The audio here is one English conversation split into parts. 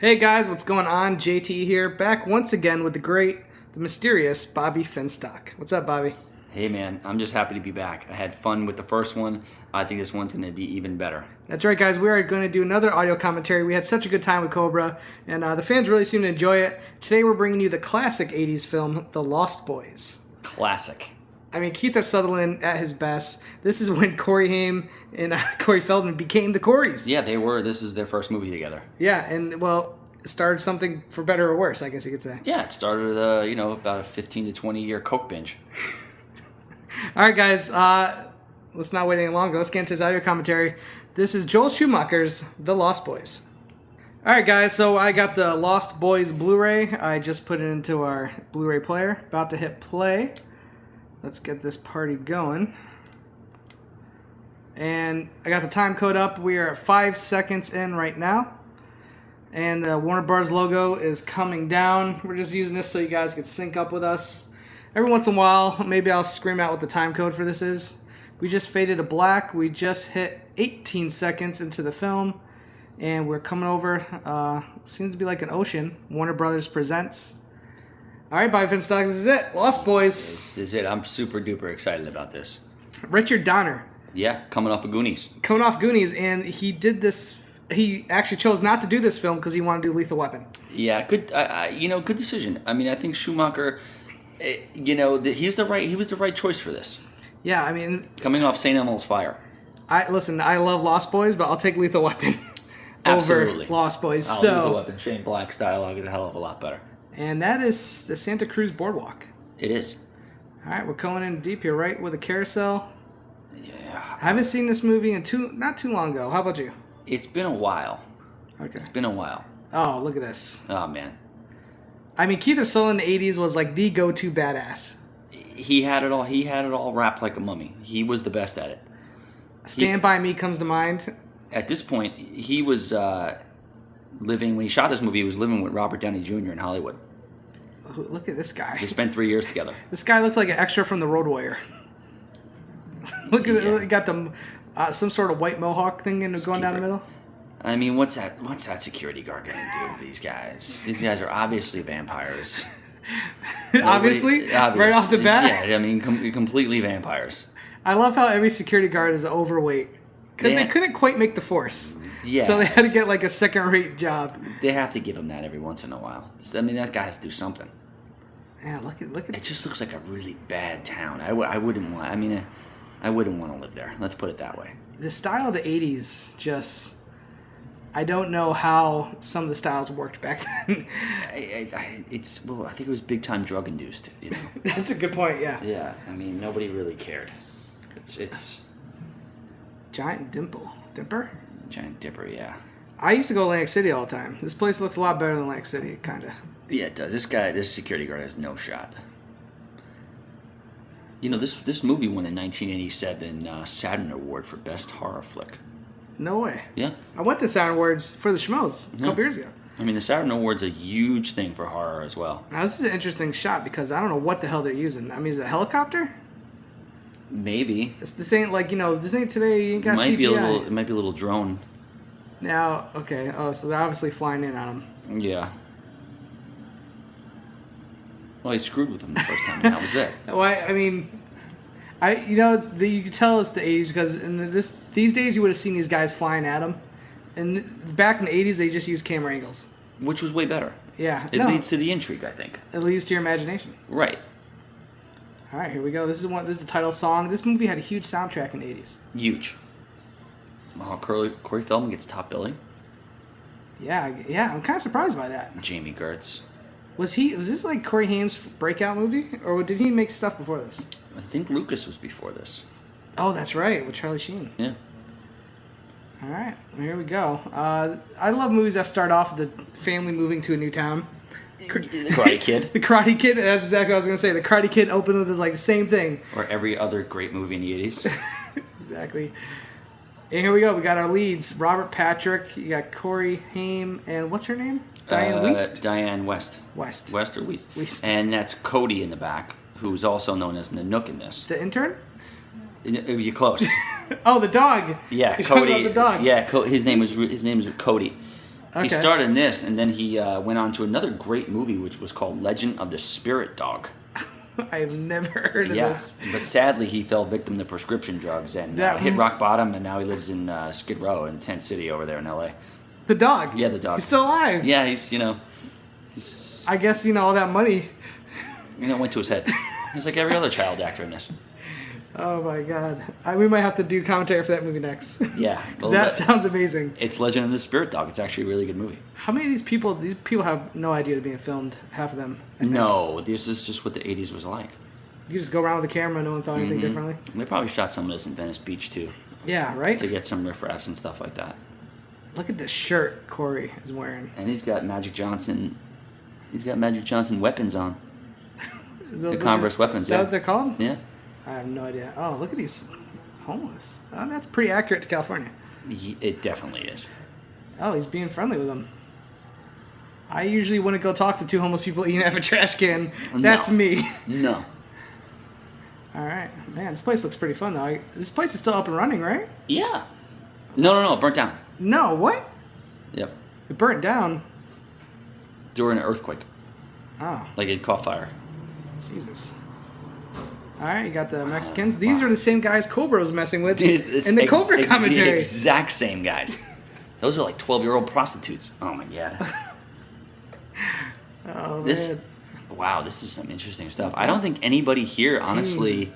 Hey guys, what's going on? JTE here, back once again with the mysterious Bobby Finstock. What's up, Bobby? Hey man, I'm just happy to be back. I had fun with the first one. I think this one's going to be even better. That's right, guys. We are going to do another audio commentary. We had such a good time with Cobra, and the fans really seem to enjoy it. Today we're bringing you the classic 80s film, The Lost Boys. Classic. I mean, Keith Sutherland at his best. This is when Corey Haim and Corey Feldman became the Coreys. Yeah, they were. This is their first movie together. Yeah, and, well, it started something for better or worse, I guess you could say. Yeah, it started, about a 15 to 20 year Coke binge. All right, guys. Let's not wait any longer. Let's get into this audio commentary. This is Joel Schumacher's The Lost Boys. All right, guys. So I got the Lost Boys Blu-ray. I just put it into our Blu-ray player. About to hit play. Let's get this party going. And I got the time code up. We are at 5 seconds in right now. And the Warner Bros. Logo is coming down. We're just using this so you guys can sync up with us. Every once in a while, maybe I'll scream out what the time code for this is. We just faded to black. We just hit 18 seconds into the film. And we're coming over. Seems to be like an ocean. Warner Brothers presents. All right, Bobby Finstock, this is it. Lost Boys. This is it. I'm super duper excited about this. Richard Donner. Yeah, coming off of Goonies. Coming off Goonies, and he did this. He actually chose not to do this film because he wanted to do Lethal Weapon. Yeah, good. Good decision. I mean, I think Schumacher. He was the right choice for this. Yeah, I mean, coming off St. Elmo's Fire. I love Lost Boys, but I'll take Lethal Weapon over Lost Boys. Lethal Weapon, Shane Black's dialogue is a hell of a lot better. And that is the Santa Cruz Boardwalk. It is. All right, we're going in deep here, right, with a carousel. Yeah. I haven't seen this movie not too long ago. How about you? It's been a while. Okay. It's been a while. Oh, look at this. Oh, man. I mean, Keith Sutherland in the 80s was like the go-to badass. He had it all. He had it all wrapped like a mummy. He was the best at it. Stand By Me comes to mind. At this point, he was when he shot this movie, he was living with Robert Downey Jr. in Hollywood. Oh, look at this guy. They spent 3 years together. This guy looks like an extra from The Road Warrior. Look at it. He got the some sort of white mohawk thing going down the middle. I mean, what's that security guard going to do to these guys? These guys are obviously vampires. Obviously? Right off the bat? Yeah, I mean, completely vampires. I love how every security guard is overweight. Because they couldn't quite make the force. Yeah. So they had to get like a second-rate job. They have to give him that every once in a while. I mean, that guy has to do something. Yeah, look at. It just looks like a really bad town. I wouldn't want. I mean, I wouldn't want to live there. Let's put it that way. The style of the '80s just. I don't know how some of the styles worked back then. I think it was big time drug induced. You know. That's a good point. Yeah. Yeah. I mean, nobody really cared. It's. Giant Dipper. Giant Dipper. Yeah. I used to go to Atlantic City all the time. This place looks a lot better than Atlantic City, kind of. Yeah, it does. This security guard has no shot. You know, this movie won a 1987 Saturn Award for Best Horror Flick. No way. Yeah. I went to Saturn Awards for the Schmoes a couple years ago. I mean, the Saturn Award's a huge thing for horror as well. Now, this is an interesting shot because I don't know what the hell they're using. I mean, is it a helicopter? Maybe. This ain't like, this ain't today. You ain't got CGI. It might be a little drone. Now, okay. Oh, so they're obviously flying in on them. Yeah. Well, he screwed with them the first time, and that was it. Well, I mean, you can tell it's the 80s because these days you would have seen these guys flying at them. And back in the 80s, they just used camera angles. Which was way better. Yeah. It leads to the intrigue, I think. It leads to your imagination. Right. All right, here we go. This is the title song. This movie had a huge soundtrack in the 80s. Huge. Oh, Corey Feldman gets top billing. Yeah, I'm kind of surprised by that. Jamie Gertz. Was this like Corey Haim's breakout movie, or did he make stuff before this? I think Lucas was before this. Oh, that's right, with Charlie Sheen. Yeah. All right, well, here we go. I love movies that start off with the family moving to a new town. The Karate Kid. The Karate Kid. That's exactly what I was gonna say. The Karate Kid opened with the same thing. Or every other great movie in the 80s. Exactly. And here we go. We got our leads. Robert Patrick. You got Corey Haim. And what's her name? Diane Wiest? Diane West. West or Wiest. Wiest. And that's Cody in the back, who's also known as Nanook in this. The intern? You're close. Oh, the dog. Yeah, You're Cody. talking about the dog. Yeah, his name is Cody. Okay. He starred in this, and then he went on to another great movie, which was called Legend of the Spirit Dog. I've never heard of this. But sadly, he fell victim to prescription drugs and hit rock bottom, and now he lives in Skid Row in Tent City over there in L.A. The dog? Yeah, the dog. He's still alive? Yeah, he's I guess, all that money. Went to his head. He's like every other child actor in this. Oh my God. We might have to do commentary for that movie next. Yeah. Because that sounds amazing. It's Legend of the Spirit Dog. It's actually a really good movie. How many of these people have no idea they're being filmed, half of them, I think. No, this is just what the 80s was like. You just go around with the camera, no one thought anything differently? They probably shot some of this in Venice Beach, too. Yeah, right? To get some riffraffs and stuff like that. Look at this shirt Corey is wearing. And he's got Magic Johnson weapons on. The Converse weapons, Is that what they're called? Yeah. I have no idea. Oh, look at these homeless. Oh, that's pretty accurate to California. It definitely is. Oh, he's being friendly with them. I usually want to go talk to two homeless people eating out of a trash can. That's me. No. All right. Man, this place looks pretty fun, though. This place is still up and running, right? Yeah. No, it burnt down. No, what? Yep. It burnt down? During an earthquake. Oh. Like it caught fire. Jesus. All right, you got the Mexicans. These are the same guys Cobra was messing with Dude, in the Cobra commentary. The exact same guys. Those are like 12-year-old prostitutes. Oh, my God. Oh, man. Wow, this is some interesting stuff. I don't think anybody here, honestly...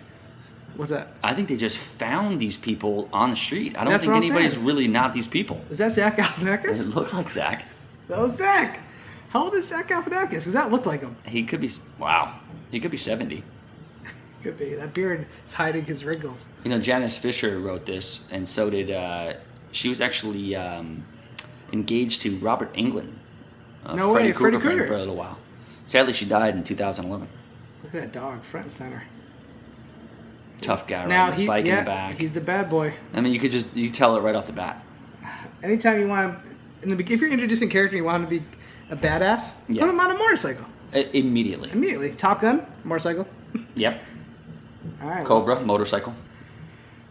What's that? I think they just found these people on the street. I don't That's think what I'm anybody's saying. really not these people. Is that Zach Galifianakis? It looked like Zach. That was Zach. How old is Zach Galifianakis? Because that looked like him. He could be... Wow. He could be 70. Could be. That beard is hiding his wrinkles. Janice Fisher wrote this, and so did... she was actually engaged to Robert Englund. No way, Freddy Krueger. For a little while. Sadly, she died in 2011. Look at that dog, front and center. Tough guy, now riding his bike in the back. He's the bad boy. I mean, you tell it right off the bat. Anytime you want him, if you're introducing a character and you want him to be a badass, put him on a motorcycle. Immediately. Top Gun, motorcycle. Yep. All right. Cobra, motorcycle.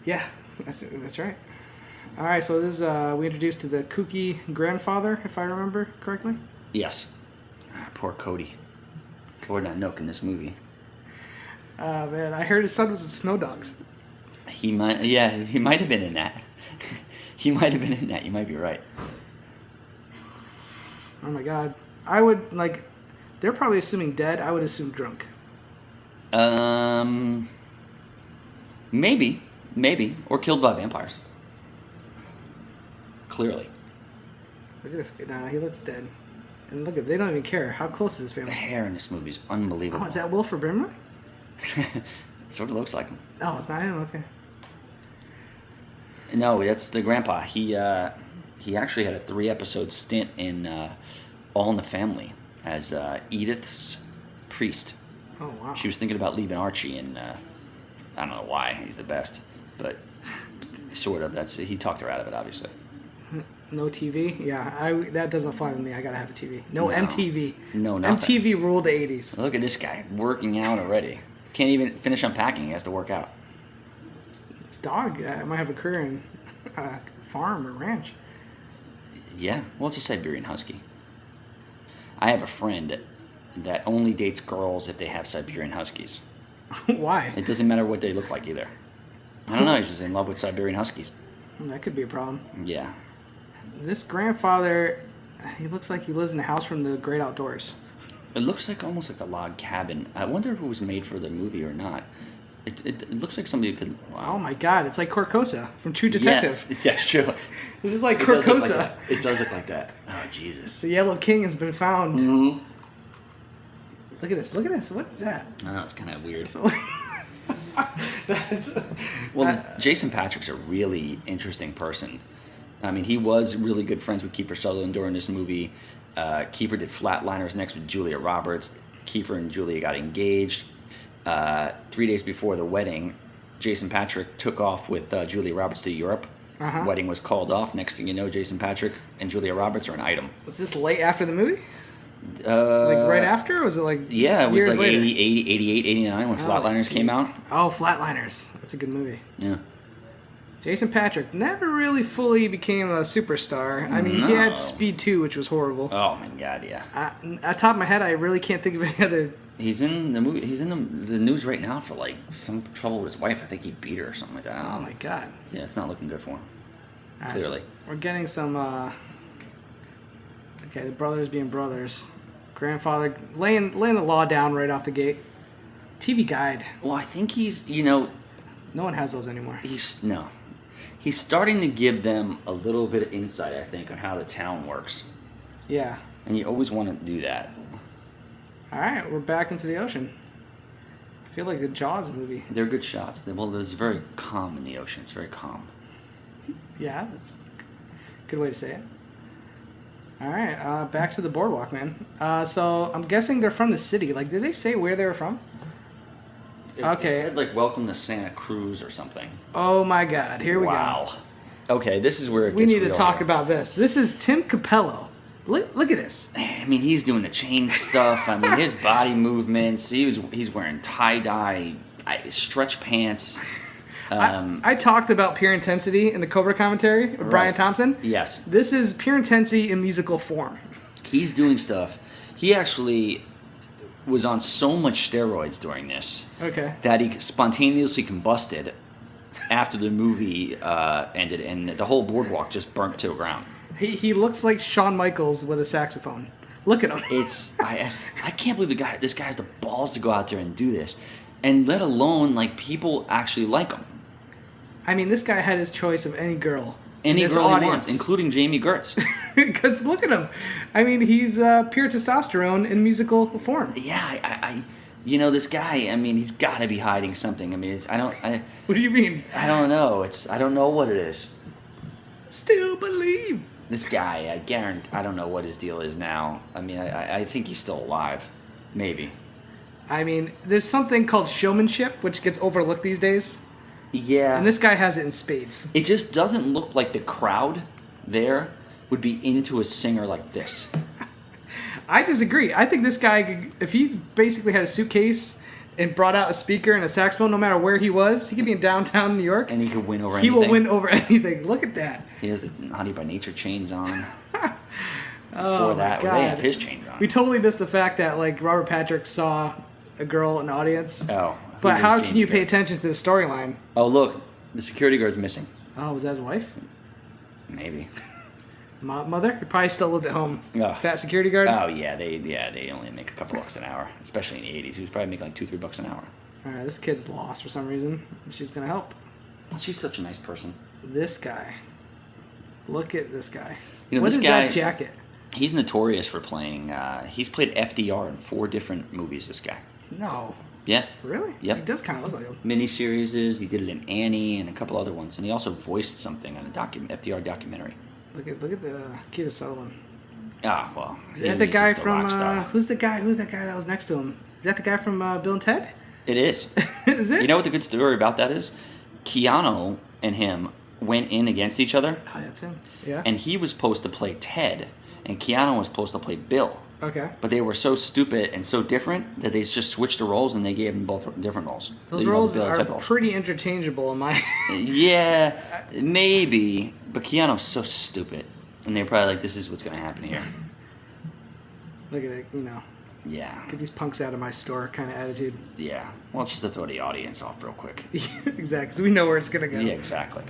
Yeah, that's right. All right, so this is we introduced to the kooky grandfather, if I remember correctly. Yes. Poor Cody. Poor Nanook in this movie. Man, I heard his son was in Snow Dogs. He might have been in that. He might have been in that. You might be right. Oh my God, I would they're probably assuming dead. I would assume drunk. Maybe, or killed by vampires. Clearly. Look at this. Nah, he looks dead. And look at, they don't even care. How close is his The family? hair in this movie is unbelievable. Oh, is that Wilford Brimley? It sort of looks like him. Oh, it's not him. Okay. No, that's the grandpa. He actually had a 3-episode stint in All in the Family as Edith's priest. Oh wow. She was thinking about leaving Archie, and I don't know why. He's the best, but sort of. He talked her out of it, obviously. No TV? Yeah, that doesn't fly with me. I gotta have a TV. No MTV. No, nothing. MTV ruled the 80s. Look at this guy working out already. Can't even finish unpacking. He has to work out. This dog might have a career in farm or ranch. Yeah, well, it's a Siberian Husky. I have a friend that only dates girls if they have Siberian Huskies. Why? It doesn't matter what they look like either. I don't know. He's just in love with Siberian Huskies. That could be a problem. Yeah. This grandfather, he looks like he lives in a house from the great outdoors. It looks like almost like a log cabin. I wonder if it was made for the movie or not. It looks like somebody could... Wow. Oh my God, it's like Corcosa from True Detective. Yeah, that's true. This is like Corcosa. It does look like that. Oh, Jesus. The Yellow King has been found. Mm-hmm. Look at this. What is that? I know, it's kind of weird. Jason Patric's a really interesting person. I mean, he was really good friends with Kiefer Sutherland during this movie. Kiefer did Flatliners next with Julia Roberts. Kiefer and Julia got engaged. 3 days before the wedding, Jason Patric took off with Julia Roberts to Europe. Wedding was called off. Next thing you know, Jason Patric and Julia Roberts are an item. Was this late after the movie? Like right after? Or was it like yeah, it was years like later? 88, 89 when Flatliners came out. Oh, Flatliners. That's a good movie. Yeah. Jason Patric never really fully became a superstar. I mean, he had Speed 2, which was horrible. Oh my god, yeah. At top of my head, I really can't think of any other. He's in the movie. He's in the news right now for like some trouble with his wife. I think he beat her or something like that. Oh my god. Yeah, it's not looking good for him. Right, Clearly. So we're getting some. Okay, the brothers being brothers. Grandfather laying the law down right off the gate. TV Guide. Well, I think he's No one has those anymore. He's starting to give them a little bit of insight, I think, on how the town works. Yeah. And you always want to do that. All right, we're back into the ocean. I feel like the Jaws movie. They're good shots. Well, there's very calm in the ocean. It's very calm. Yeah, that's a good way to say it. All right, back to the boardwalk, man. So I'm guessing they're from the city. Like, did they say where they were from? Okay. It said, like, welcome to Santa Cruz or something. Oh, my God. Here we go. Wow. Okay, this is where it we gets need to real talk here. about this. This is Tim Capello. Look at this. I mean, he's doing the chain stuff. I mean, his body movements. He's wearing tie-dye, stretch pants. I talked about pure intensity in the Cobra commentary with Brian Thompson. Yes. This is pure intensity in musical form. He's doing stuff. He actually was on so much steroids during this that he spontaneously combusted after the movie ended, and the whole boardwalk just burnt to the ground. He looks like Shawn Michaels with a saxophone. Look at him. I can't believe this guy has the balls to go out there and do this, and let alone like people actually like him. I mean, this guy had his choice of any girl. Any girl he wants, including Jamie Gertz. Because look at him. I mean, he's pure testosterone in musical form. Yeah, this guy. I mean, he's got to be hiding something. I mean, What do you mean? I don't know. I don't know what it is. Still believe. This guy, I guarantee. I don't know what his deal is now. I mean, I think he's still alive. Maybe. I mean, there's something called showmanship, which gets overlooked these days. Yeah. And this guy has it in spades. It just doesn't look like the crowd there would be into a singer like this. I disagree. I think this guy, if he basically had a suitcase and brought out a speaker and a saxophone, no matter where he was, he could be in downtown New York. And he could win over anything. He will win over anything. Look at that. He has the Honey by Nature chains on. Oh, Before that, my God. they have his chains on. We totally missed the fact that, like, Robert Patrick saw a girl in the audience. Oh. But how can you pay attention to the storyline? Oh, look. The security guard's missing. Oh, was that his wife? Maybe. Mother? He probably still lived at home. Oh. Fat security guard? Oh, yeah. They only make a couple bucks an hour, especially in the 80s. He was probably making like $2-3 an hour. All right, this kid's lost for some reason. She's going to help. She's such a nice person. This guy. Look at this guy. You know, What this is guy, that jacket? He's notorious for playing. He's played FDR in 4 different movies, this guy. No. Yeah. Really? Yep. He does kind of look like him. Miniseries. He did it in Annie and a couple other ones. And he also voiced something on a FDR documentary. Look at the Keith Sutherland. Ah, well. Is that the guy from... Who's that guy that was next to him? Is that the guy from Bill and Ted? It is. Is it? You know what the good story about that is? Keanu and him went in against each other. Oh, that's him. Yeah. And he was supposed to play Ted, and Keanu was supposed to play Bill. Okay. But they were so stupid and so different that they just switched the roles and they gave them both different roles. Those roles are pretty interchangeable in my... Yeah, maybe. But Keanu's so stupid. And they're probably like, this is what's going to happen here. Look at it, Yeah. Get these punks out of my store kind of attitude. Yeah. Well, just to throw the audience off real quick. Exactly, because we know where it's going to go. Yeah, exactly.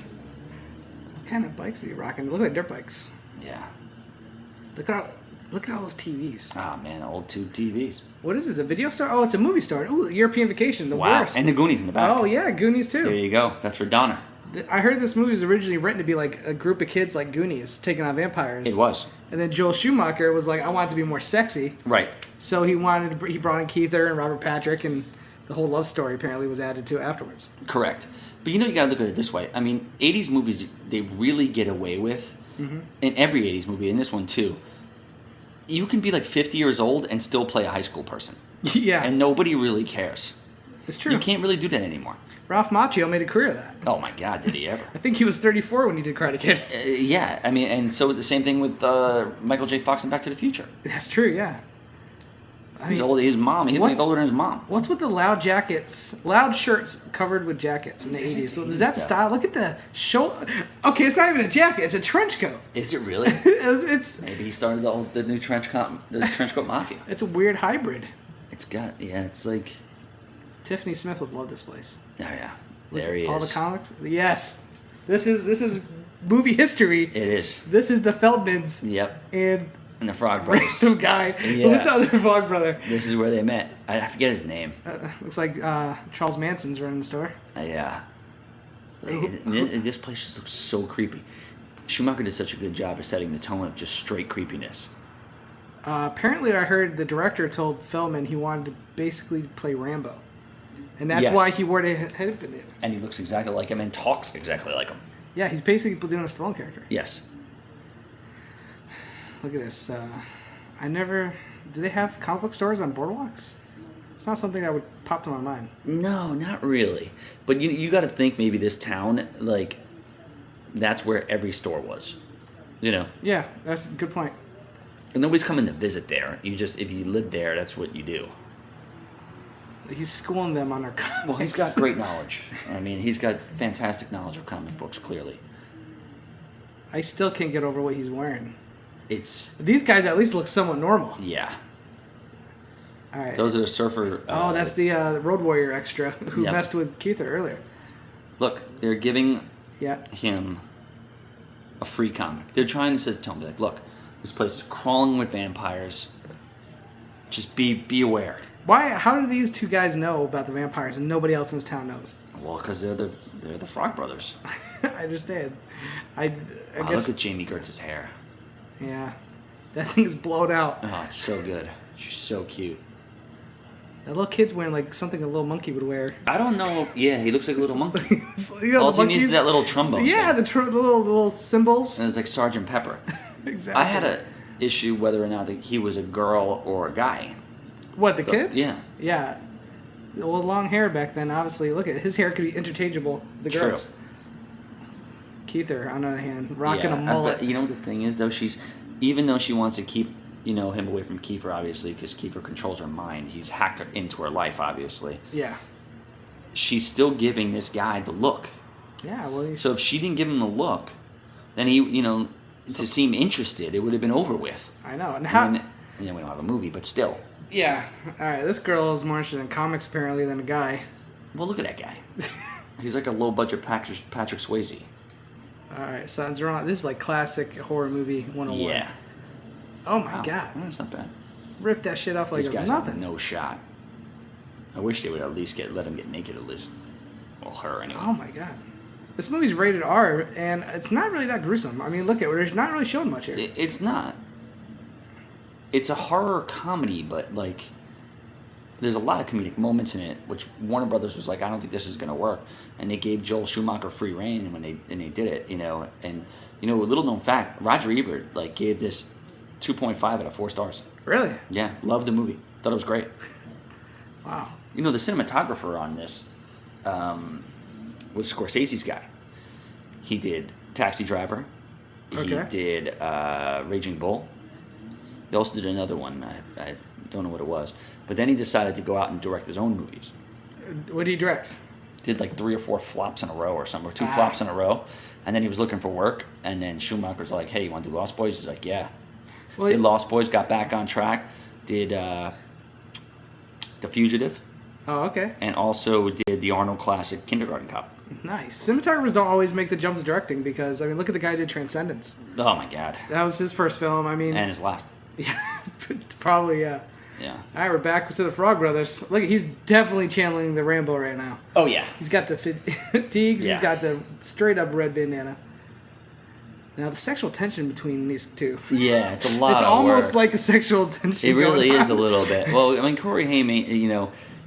What kind of bikes are you rocking? They look like dirt bikes. Yeah. Look at all those TVs. Ah, man, old tube TVs. What is this, a video store? Oh, it's a movie store. Ooh, European Vacation, the worst. And the Goonies in the back. Oh, yeah, Goonies too. There you go. That's for Donner. I heard this movie was originally written to be like a group of kids like Goonies taking on vampires. It was. And then Joel Schumacher was like, I want it to be more sexy. Right. So he brought in Keither and Robert Patrick, and the whole love story apparently was added to afterwards. Correct. But you gotta look at it this way. I mean, 80s movies, they really get away with, in every 80s movie, and this one too, you can be like 50 years old and still play a high school person. Yeah. And nobody really cares. It's true. You can't really do that anymore. Ralph Macchio made a career of that. Oh my God, did he ever? I think he was 34 when he did Karate Kid. Yeah, I mean, and so the same thing with Michael J. Fox in Back to the Future. That's true, yeah. He's older. His mom. He's older than his mom. What's with the loud jackets, loud shirts covered with jackets in the 80s? So is that the style? Look at the shoulder. Okay, it's not even a jacket. It's a trench coat. Is it really? it's Maybe he started the new trench coat mafia. It's a weird hybrid. It's like Tiffany Smith would love this place. Oh yeah, there he is. All the comics. Yes, this is movie history. It is. This is the Feldmans. Yep. And the Frog Brothers. Random guy. Yeah. Who's the other Frog brother? This is where they met. I forget his name. Looks like Charles Manson's running the store. Yeah. This place just looks so creepy. Schumacher did such a good job of setting the tone of just straight creepiness. Apparently, I heard the director told Feldman he wanted to basically play Rambo. And that's why he wore the headband. And he looks exactly like him and talks exactly like him. Yeah, he's basically doing a Stallone character. Yes. Look at this. Do they have comic book stores on boardwalks? It's not something that would pop to my mind. No, not really. But you got to think maybe this town, like, that's where every store was. You know? Yeah, that's a good point. And nobody's coming to visit there. If you live there, that's what you do. He's schooling them on their comics. Well, he's got great knowledge. I mean, he's got fantastic knowledge of comic books, clearly. I still can't get over what he's wearing. These guys at least look somewhat normal. Yeah. All right. Those are the surfer... that's the Road Warrior extra who messed with Keither earlier. Look, they're giving him a free comic. They're trying to tell him, like, look, this place is crawling with vampires. Just be aware. Why? How do these two guys know about the vampires and nobody else in this town knows? Well, because they're the Frog Brothers. I understand. I guess. Look at Jamie Gertz's hair. Yeah, that thing is blown out. Oh, it's so good. She's so cute. That little kid's wearing like something a little monkey would wear. I don't know. Yeah, he looks like a little monkey. All he needs is that little trombone. Yeah, the little cymbals. And it's like Sergeant Pepper. Exactly. I had an issue whether or not he was a girl or a guy. What, the kid? Yeah. Yeah. Well, long hair back then, obviously. Look at his hair could be interchangeable. The girls. Keither, on the other hand, rocking a mullet. But you know what the thing is, though? Even though she wants to keep, him away from Kiefer, obviously, because Kiefer controls her mind. He's hacked her into her life, obviously. Yeah. She's still giving this guy the look. Yeah, well... So if she didn't give him the look, then he, to seem interested, it would have been over with. I know. And we don't have a movie, but still. Yeah. All right, this girl is more interested in comics, apparently, than a guy. Well, look at that guy. He's like a low-budget Patrick Swayze. All right, something's wrong. This is like classic horror movie 101. Yeah. Oh, my God. That's not bad. Rip that shit off like it was nothing. No shot. I wish they would at least let him get naked at least. Well, her anyway. Oh, my God. This movie's rated R, and it's not really that gruesome. I mean, look at it. There's not really showing much here. It's not. It's a horror comedy, but, like, there's a lot of comedic moments in it, which Warner Brothers was like, I don't think this is going to work. And they gave Joel Schumacher free reign when they did it, And, a little known fact, Roger Ebert, like, gave this 2.5 out of 4 stars. Really? Yeah, loved the movie. Thought it was great. Wow. The cinematographer on this was Scorsese's guy. He did Taxi Driver. Okay. He did Raging Bull. He also did another one. I don't know what it was. But then he decided to go out and direct his own movies. What did he direct? Did like 3 or 4 flops in a row or something, or 2 flops in a row. And then he was looking for work. And then Schumacher's like, hey, you want to do Lost Boys? He's like, yeah. Well, did Lost Boys, got back on track. Did The Fugitive. Oh, okay. And also did the Arnold classic Kindergarten Cop. Nice. Cinematographers don't always make the jumps to directing because, I mean, look at the guy who did Transcendence. Oh, my God. That was his first film. I mean... And his last. Yeah, probably, yeah. Yeah. All right, we're back to the Frog Brothers. Look, he's definitely channeling the Rambo right now. Oh, yeah. He's got the fatigues. Yeah. He's got the straight-up red bandana. Now, the sexual tension between these two. Yeah, it's a lot It's of almost work. like a sexual tension. It really is a little bit. Well, I mean, Corey Haim,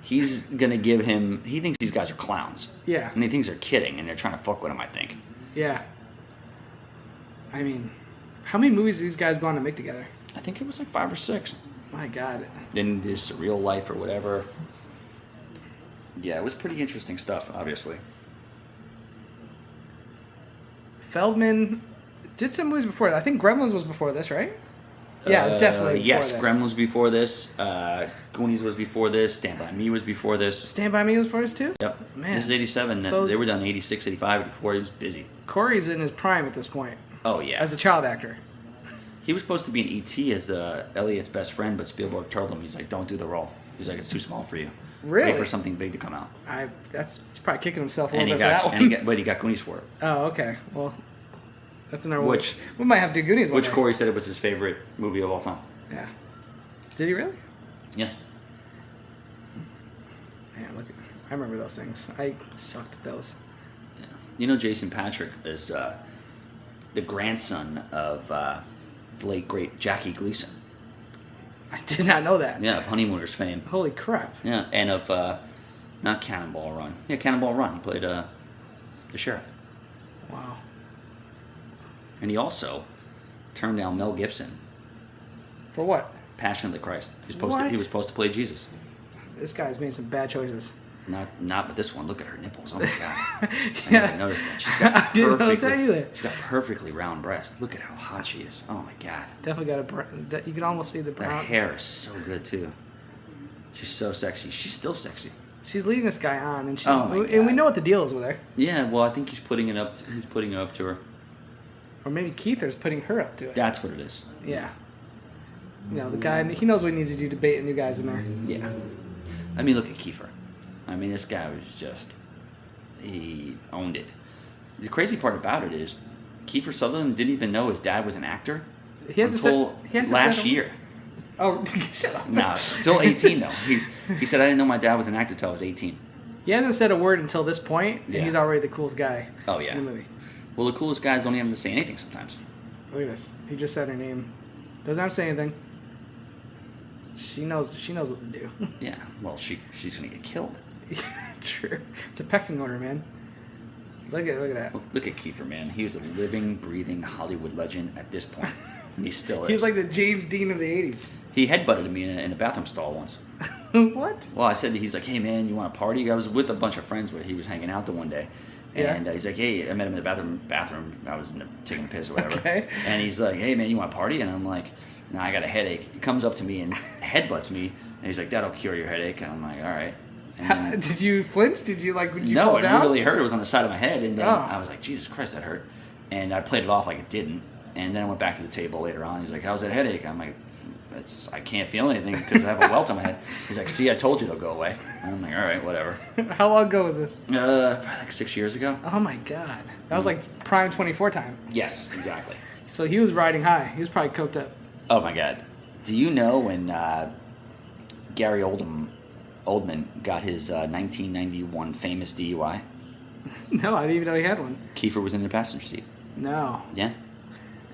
he's going to give him... He thinks these guys are clowns. Yeah. And he thinks they're kidding, and they're trying to fuck with him, I think. Yeah. I mean, how many movies have these guys gone to make together? I think it was like 5 or 6. My God. Then this Surreal Life or whatever. Yeah, it was pretty interesting stuff, obviously. Feldman did some movies before. I think Gremlins was before this, right? Yeah, definitely. Yes, Before Gremlins before this. Goonies was before this. Stand By Me was before this. Stand By Me was before this too? Yep. Man. This is 87. So- They were done 86, 85 before he was busy. Corey's in his prime at this point Oh, yeah. as a child actor. He was supposed to be in E.T. as Elliot's best friend, but Spielberg told him, he's like, don't do the role. He's like, it's too small for you. Really? Wait for something big to come out. He's probably kicking himself a And little he bit for got, that one. but he got Goonies for it. Oh, okay. Well, that's another one. Which- We might have to do Goonies one Which day. Corey said it was his favorite movie of all time. Yeah. Did he really? Yeah. Man, look. I remember those things. I sucked at those. Yeah. You know, Jason Patric is the grandson of the late, great Jackie Gleason. I did not know that. Yeah, of Honeymooners fame. Holy crap. Yeah, and of, not Cannonball Run. Yeah, Cannonball Run. He played the sheriff. Wow. And he also turned down Mel Gibson, For what? Passion of the Christ. He What? was supposed to play Jesus. This guy's made some bad choices. Not with this one. Look at her nipples. Oh my god. I Yeah. never noticed that. She's got I didn't notice that either. She's got perfectly round breasts. Look at how hot she is. Oh my god. Definitely got you can almost see the That brown. hair is so good too. She's so sexy. She's still sexy. She's leading this guy on, and Oh my and we God. know what the deal is with her. Yeah, well, I think he's putting it up. He's putting it up to her. Or maybe Keither's putting her up to it. That's what it is. Yeah. You know, the guy, he knows what he needs to do to bait new guys in there. Yeah. I mean, look at Kiefer. I mean, this guy was just, he owned it. The crazy part about it is, Kiefer Sutherland didn't even know his dad was an actor He has until last a year. Oh, shut up. No, until 18 though. He said, I didn't know my dad was an actor until I was 18. He hasn't said a word until this point, and Yeah. he's already the coolest guy Oh, yeah. in the movie. Well, the coolest guys don't even have to say anything sometimes. Look at this. He just said her name. Doesn't have to say anything. She knows what to do. Yeah, well, she's going to get killed. True. It's a pecking order, man. Look at that. Look at Kiefer, man. He was a living, breathing Hollywood legend at this point. And he still is. He's like the James Dean of the 80s. He headbutted me in a bathroom stall once. What? Well, I said, he's like, hey, man, you want to party? I was with a bunch of friends where he was hanging out the one day. And Yeah. he's like, hey, I met him in the bathroom. I was taking a piss or whatever. Okay. And he's like, hey, man, you want to party? And I'm like, no, I got a headache. He comes up to me and headbutts me. And he's like, that'll cure your headache. And I'm like, all right. And then, Did you flinch? Did you did you no, fall it down? didn't really hurt. It was on the side of my head. And then Oh. I was like, Jesus Christ, that hurt. And I played it off like it didn't. And then I went back to the table later on. He's like, how's that headache? I'm like, I can't feel anything because I have a welt on my head. He's like, see, I told you it'll go away. And I'm like, all right, whatever. How long ago was this? Probably like 6 years ago. Oh my god. That was like prime 24 time. Yes, exactly. So he was riding high. He was probably coked up. Oh my God. Do you know when Gary Oldman got his 1991 famous DUI? No, I didn't even know he had one. Kiefer was in the passenger seat. No. Yeah.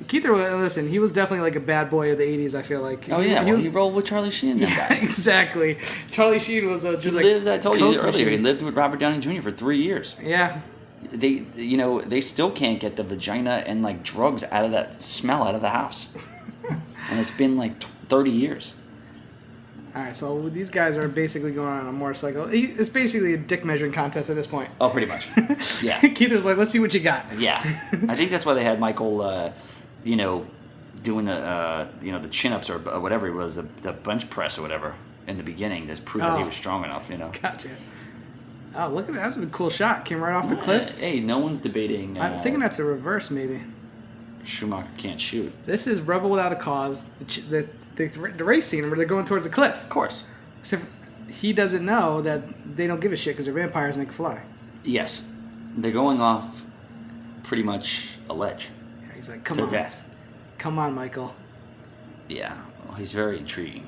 Keither, listen, he was definitely like a bad boy of the 80s, I feel like. Oh yeah. He rolled with Charlie Sheen. Yeah, exactly. Charlie Sheen was He just like... lived. I told you coke earlier. machine. He lived with Robert Downey Jr. for 3 years. Yeah. They still can't get the vagina and like drugs out of that smell out of the house, and it's been like 30 years. All right, so these guys are basically going on a motorcycle. It's basically a dick measuring contest at this point. Oh, pretty much. Yeah. Keither's like, let's see what you got. Yeah. I think that's why they had Michael, doing the chin-ups or whatever it was, the bench press or whatever in the beginning to prove that he Oh. was strong enough, Gotcha. Oh, look at that. That's a cool shot. Came right off the cliff. Hey, no one's debating. I'm thinking that's a reverse, maybe. Schumacher can't shoot. This is Rebel Without a Cause, the race scene where they're going towards a cliff. Of course. Except he doesn't know that they don't give a shit because they're vampires and they can fly. Yes. They're going off pretty much a ledge Yeah, he's like, come to on. death. Come on, Michael. Yeah. Well, he's very intriguing.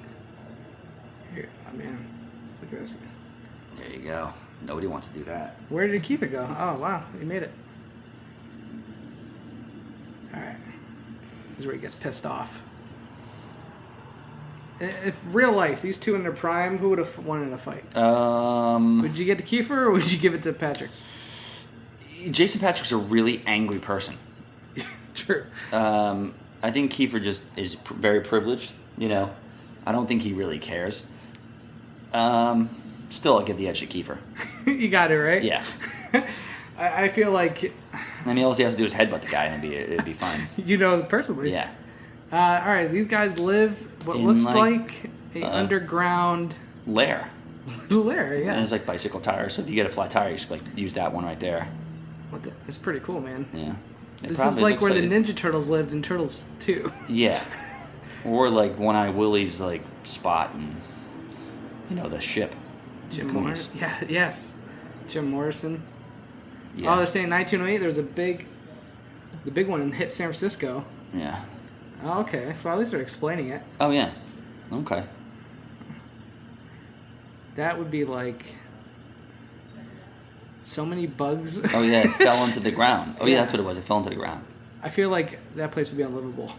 Here, oh, man. Look at this. There you go. Nobody wants to do that. Where did Keither go? Oh, wow. He made it. All right. This is where he gets pissed off. If real life, these two in their prime, who would have won in a fight? Would you get to Kiefer or would you give it to Patrick? Jason Patric's a really angry person. True. I think Kiefer just is very privileged. I don't think he really cares. Still, I'll give the edge to Kiefer. You got it, right? Yeah. I feel like... I mean, all he has to do is headbutt the guy and it'd be fine. You know personally. Yeah. All right, these guys live what In, looks like, like a underground Lair. lair. Yeah, And it's like bicycle tires. So if you get a flat tire, you just like use that one right there. It's pretty cool, man. Yeah. This is like where the Ninja Turtles lived in Turtles 2. Yeah. Or like One Eye Willie's like spot and the ship. Jim Morrison. Yeah. Yes. Jim Morrison. Yeah. Oh, they're saying 1908. There was the big one hit San Francisco. Yeah. Oh, okay. So at least they're explaining it. Oh yeah. Okay. That would be like so many bugs. Oh yeah, it fell into the ground. Oh yeah, Yeah. that's what it was. It fell into the ground. I feel like that place would be unlivable.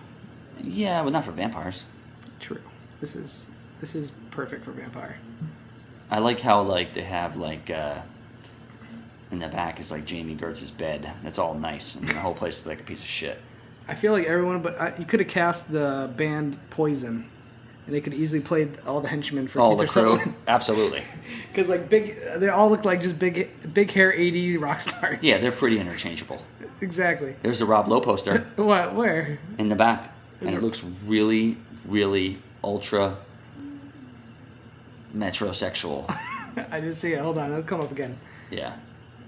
Yeah, but not for vampires. True. This is perfect for vampire. I like how like they have like in the back is like Jamie Gertz's bed. That's all nice, and the whole place is like a piece of shit. I feel like everyone, but you could have cast the band Poison, and they could easily play all the henchmen for Oh, Keith the or crew, absolutely. Because like they all look like just big hair 80s rock stars. Yeah, they're pretty interchangeable. Exactly. There's the Rob Lowe poster What? Where? in the back, Is and it- it looks really, really ultra metrosexual. I didn't see it. Hold on, it'll come up again. Yeah.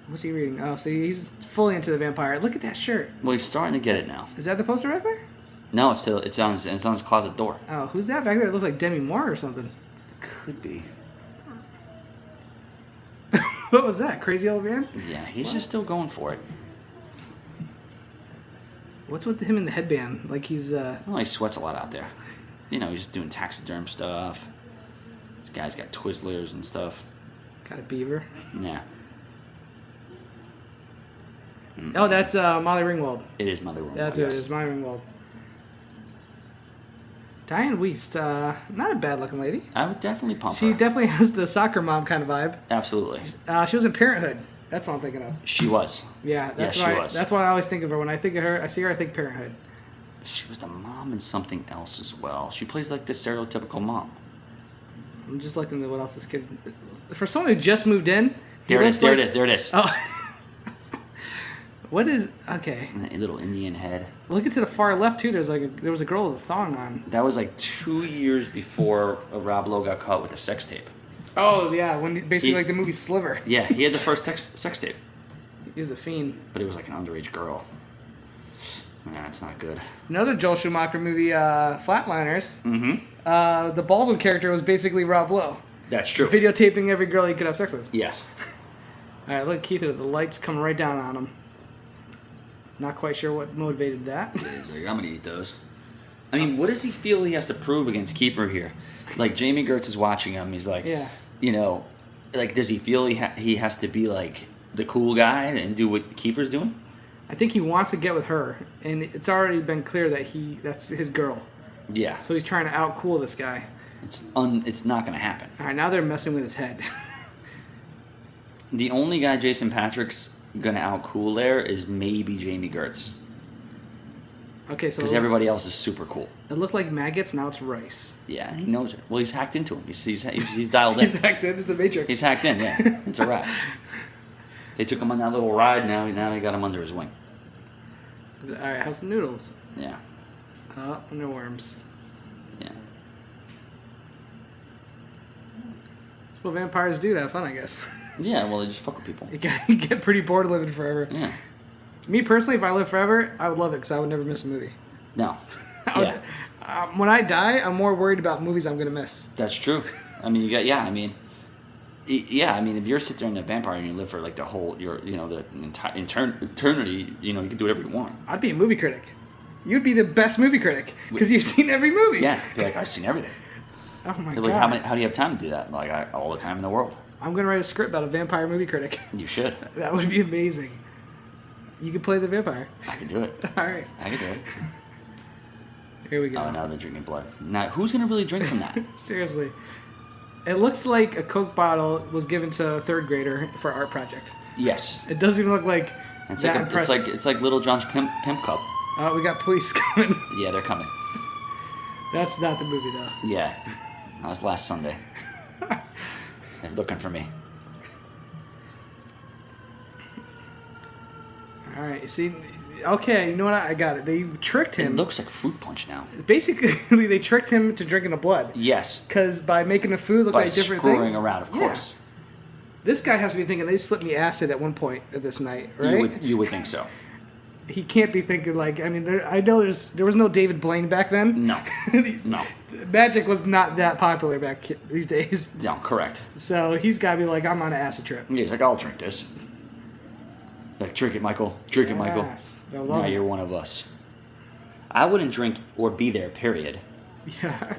What's he reading? Oh, see, he's fully into the vampire. Look at that shirt. Well, he's starting to get it now. Is that the poster right there? No, it's on his closet door. Oh, who's that back there? It looks like Demi Moore or something. Could be. What was that? Crazy old man? Yeah, he's just still going for it. What's with him in the headband? Like he's Well, he sweats a lot out there. He's just doing taxiderm stuff. This guy's got Twizzlers and stuff. got a beaver. Yeah. Oh, that's Molly Ringwald. It is Mother Woman. That's it. It's Molly Ringwald. Diane Wiest, not a bad looking lady. I would definitely pump She her. definitely has the soccer mom kind of vibe. Absolutely. She was in Parenthood. That's what I'm thinking of. She was. Yeah, that's Yeah, she why. was. That's why I always think of her. When I think of her, I see her, I think Parenthood. She was the mom in something else as well. She plays like the stereotypical mom. I'm just looking at what else this kid. For someone who just moved in, There it is. There it is. Oh. What is okay? And a little Indian head. Looking to the far left too. There was a girl with a thong on. That was like 2 years before Rob Lowe got caught with a sex tape. Oh yeah, when basically like the movie Sliver. Yeah, he had the first sex tape, He's a fiend. but it was like an underage girl. Nah, it's not good. Another Joel Schumacher movie, Flatliners. Mm-hmm. The Baldwin character was basically Rob Lowe, That's true. videotaping every girl he could have sex with. Yes. All right, look, Keith, the lights come right down on him. Not quite sure what motivated that. He's like, I'm gonna eat those. I mean, what does he feel he has to prove against Kiefer here? Like, Jamie Gertz is watching him. He's like, Yeah. like, does he feel he has to be like the cool guy and do what Kiefer's doing? I think he wants to get with her, and it's already been clear that that's his girl. Yeah. So he's trying to outcool this guy. It's not gonna happen. All right, now they're messing with his head. The only guy Jason Patrick's gonna outcool there is maybe Jamie Gertz, Okay, so because everybody else is super cool. it looked like maggots. Now it's rice. Yeah, he knows it. Well, he's hacked into him. He's dialed in. He's hacked in. It's the Matrix. He's hacked in. Yeah, it's a wrap. They took him on that little ride. Now they got him under his wing. All right, have some noodles. Yeah, Oh, no worms. yeah. That's what vampires do to have fun, I guess. Yeah, well, they just fuck with people. You get pretty bored living forever. Yeah. Me personally, if I live forever, I would love it because I would never miss a movie. No. Yeah. When I die, I'm more worried about movies I'm gonna miss. That's true. I mean, I mean, if you're sitting there in a vampire and you live for like the whole, the entire eternity, you can do whatever you want. I'd be a movie critic. You'd be the best movie critic because you've seen every movie. Yeah. Be like, I've seen everything. Oh my They're god. like, how do you have time to do that? Like, all the time in the world. I'm gonna write a script about a vampire movie critic. You should. That would be amazing. You could play the vampire. I can do it. All right. I can do it. Here we go. Oh, now they're drinking blood. Now, who's gonna really drink from that? Seriously. It looks like a Coke bottle was given to a third grader for art project. Yes. It doesn't even look like It's that like impressive. it's like Little John's pimp cup. Oh, we got police coming. Yeah, they're coming. That's not the movie, though. Yeah, that was last Sunday. They're looking for me. All right. You see, Okay, you know what? I got it. They tricked It him. looks like fruit punch now. Basically, they tricked him to drinking the blood. Yes. Because by making the food look By like different screwing things. around, of course. This guy has to be thinking they slipped me acid at one point of this night, right? You would think so. He can't be thinking like, I mean, I know there was no David Blaine back then. No. No. Magic was not that popular back these days. No, correct. So he's got to be like, I'm on an acid trip. Yeah, he's like, I'll drink this. Like, drink it, Michael. Drink it, Michael. Now you're one of us. I wouldn't drink or be there, period. Yeah.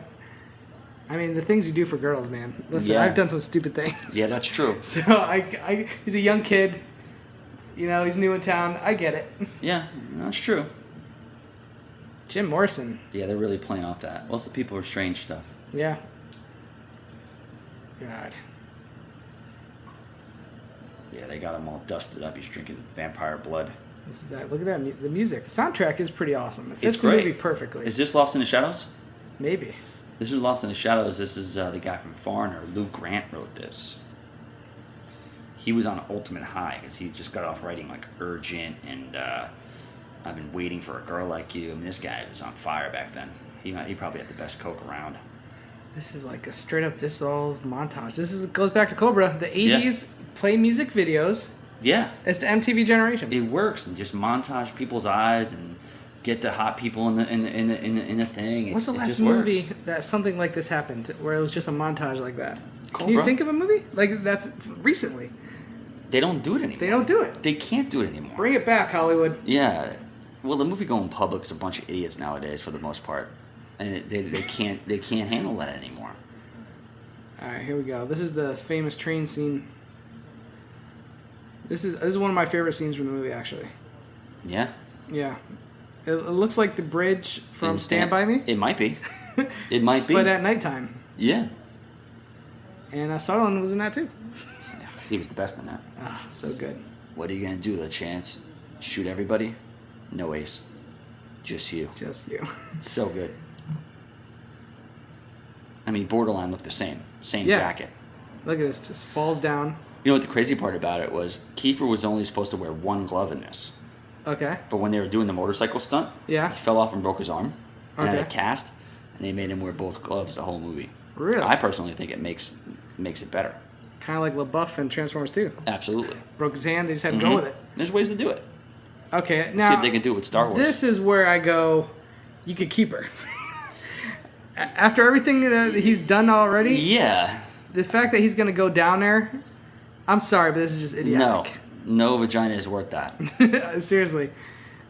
I mean, the things you do for girls, man. Listen, Yeah. I've done some stupid things. Yeah, that's true. So he's a young kid. You know, he's new in town. I get it. Yeah, that's true. Jim Morrison. Yeah, they're really playing off that. What's the People Are Strange stuff? Yeah. God. Yeah, they got him all dusted up. He's drinking vampire blood. This is that. Look at that. The music. The soundtrack is pretty awesome. It fits It's the great. movie perfectly. Is this Lost in the Shadows? Maybe. This is Lost in the Shadows. This is the guy from Foreigner. Lou Grant wrote this. He was on Ultimate High because he just got off writing like Urgent and I've Been Waiting for a Girl Like You. I mean, this guy was on fire back then. He probably had the best coke around. This is like a straight up dissolved montage. Goes back to Cobra. The 80s play music videos. Yeah. It's the MTV generation. It works and just montage people's eyes and get the hot people in the thing. What's the last movie that something like this happened where it was just a montage like that? Cobra. Can you think of a movie like that's recently? They don't do it anymore. They don't do it. They can't do it anymore. Bring it back, Hollywood. Yeah. Well, the movie going public is a bunch of idiots nowadays for the most part, and they can't handle that anymore. All right, here we go. This is the famous train scene. This is one of my favorite scenes from the movie, actually. Yeah. Yeah. It looks like the bridge from Stand By Me. It might be. It might be. But at nighttime. Yeah. And Sutherland was in that too. He was the best in that. Ah, so good. What are you gonna do, LeChance? Shoot everybody? No, Ace. Just you. Just you. So good. I mean, borderline looked the same. Same jacket. Look at this. Just falls down. You know what the crazy part about it was? Kiefer was only supposed to wear one glove in this. Okay. But when they were doing the motorcycle stunt, Yeah. he fell off and broke his arm. And had a Okay. cast, and they made him wear both gloves the whole movie. Really? I personally think it makes it better. Kind of like LaBeouf in Transformers 2. Absolutely. Broke his hand. They just had to go with it. There's ways to do it. Okay. See Now, if they can do it with Star Wars. this is where I go, you could keep her. After everything that he's done already, Yeah. the fact that he's going to go down there, I'm sorry, but this is just No. idiotic. No vagina is worth that. Seriously.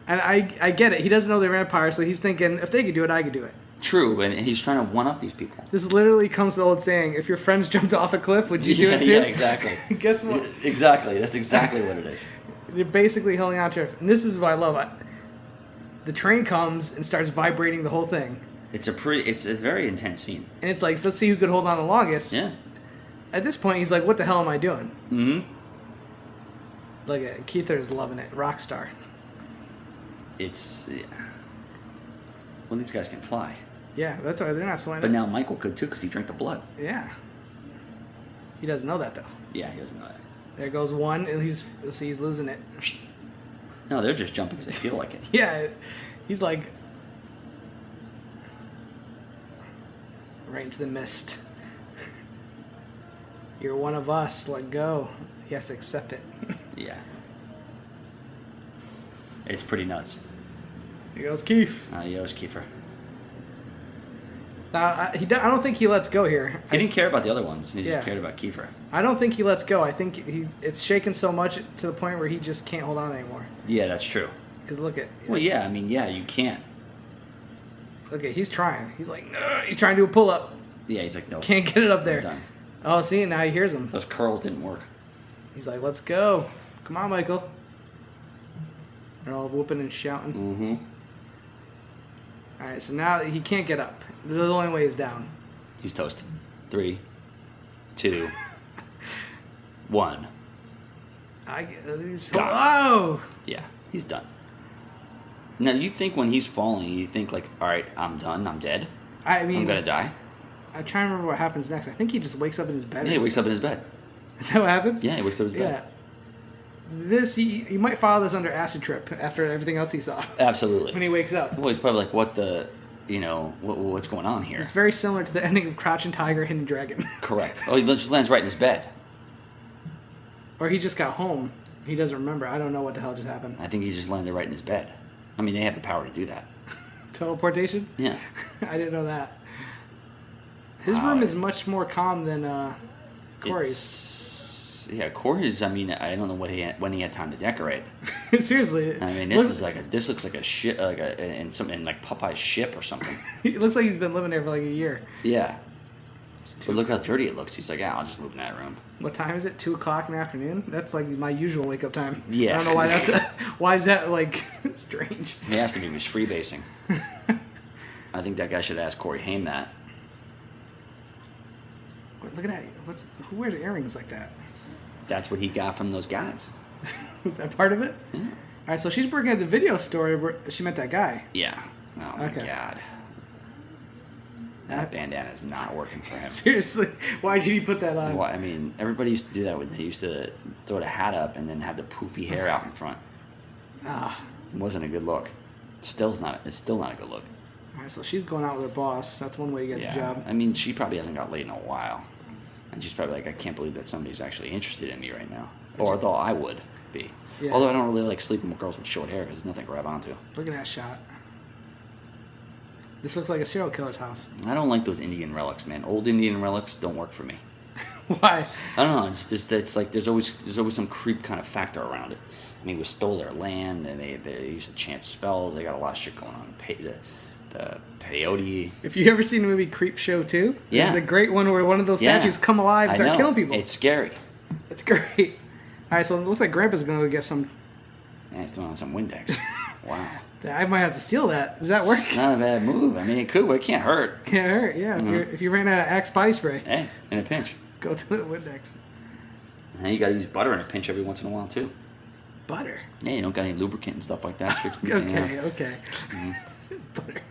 And I get it. He doesn't know they're vampires, so he's thinking, if they could do it, I could do it. True, and he's trying to one-up these people. This literally comes to the old saying, if your friends jumped off a cliff, would you do it too? Yeah, exactly. Guess what? Exactly. That's exactly what it is. They're basically holding on to it. And this is what I love. The train comes and starts vibrating the whole thing. It's a very intense scene. And it's like, let's see who could hold on the longest. Yeah. At this point, he's like, what the hell am I doing? Mm-hmm. Look at it. Keither's loving it. Rock star. Well, these guys can fly. Yeah, that's why they're not sweating. But now Michael could too, because he drank the blood. Yeah. He doesn't know that, though. Yeah, he doesn't know that. There goes one, and he's losing it. No, they're just jumping because they feel like it. Yeah, he's like right into the mist. You're one of us. Let go. He has to accept it. Yeah. It's pretty nuts. Here goes Keith. Adios, Kiefer. I don't think he lets go here. He didn't care about the other ones. He just cared about Kiefer. I don't think he lets go. I think it's shaken so much to the point where he just can't hold on anymore. Yeah, that's true. Because look at. Well, yeah, I mean, yeah, you can't. Look at, he's trying. He's like, ugh, he's trying to do a pull up. Yeah, he's like, no. Can't get it up there. Done. Oh, see, now he hears him. Those curls didn't work. He's like, let's go. Come on, Michael. They're all whooping and shouting. Mm-hmm. All right, so now he can't get up. The only way is down. He's toast. 3, 2, 1. Oh! Yeah, he's done. Now, you think when he's falling, you think like, all right, I'm done, I'm dead, I mean, I'm gonna die. I'm trying to remember what happens next. I think he just wakes up in his bed. Yeah, he wakes up in his bed. Is that what happens? Yeah, he wakes up in his bed. Yeah. this you might follow this under acid trip after everything else he saw Absolutely. when he wakes up. Well, he's probably like, what the, what's going on here? It's very similar to the ending of Crouching Tiger, Hidden Dragon. Correct. Oh, he just lands right in his bed. Or he just got home. He doesn't remember. I don't know what the hell just happened. I think he just landed right in his bed. I mean, they have the power to do that. Teleportation? Yeah. I didn't know that. His room is much more calm than Corey's. Corey's. I mean, I don't know when he had time to decorate. Seriously. I mean, this looks like a ship, in like Popeye's ship or something. It looks like he's been living there for like a year. Yeah. But look how dirty it looks. He's like, I'll just move in that room. What time is it? 2 o'clock in the afternoon? That's like my usual wake up time. Yeah. I don't know why why is that like strange? He asked him if he was freebasing. I think that guy should ask Corey Haim that. Look at that. Who wears earrings like that? That's what he got from those guys. Is that part of it? Yeah. All right, so she's working at the video store where she met that guy. Yeah. Oh, my God. That bandana is not working for him. Seriously? Why did he put that on? Well, I mean, everybody used to do that when they used to throw the hat up and then have the poofy hair out in front. It wasn't a good look. It's still not a good look. All right, so she's going out with her boss. That's one way to get the job. I mean, she probably hasn't got laid in a while. And she's probably like, I can't believe that somebody's actually interested in me right now. Or though I would be. Yeah. Although I don't really like sleeping with girls with short hair because there's nothing to grab onto. Look at that shot. This looks like a serial killer's house. I don't like those Indian relics, man. Old Indian relics don't work for me. Why? I don't know. It's like there's always some creep kind of factor around it. I mean, we stole their land, and they used to chant spells. They got a lot of shit going on. The peyote. If you ever seen the movie Creep Show 2, yeah, there's a great one where one of those statues come alive and start killing people. It's scary. It's great. All right, so it looks like Grandpa's going to get some. Yeah, he's throwing on some Windex. Wow. I might have to steal that. Does that work? Not a bad move. I mean, it could. It can't hurt. Can't hurt. Yeah. Mm-hmm. If you ran out of Axe body spray. Hey, in a pinch. Go to the Windex. And you got to use butter in a pinch every once in a while too. Butter. Yeah, you don't got any lubricant and stuff like that. Okay. Mm-hmm. Butter.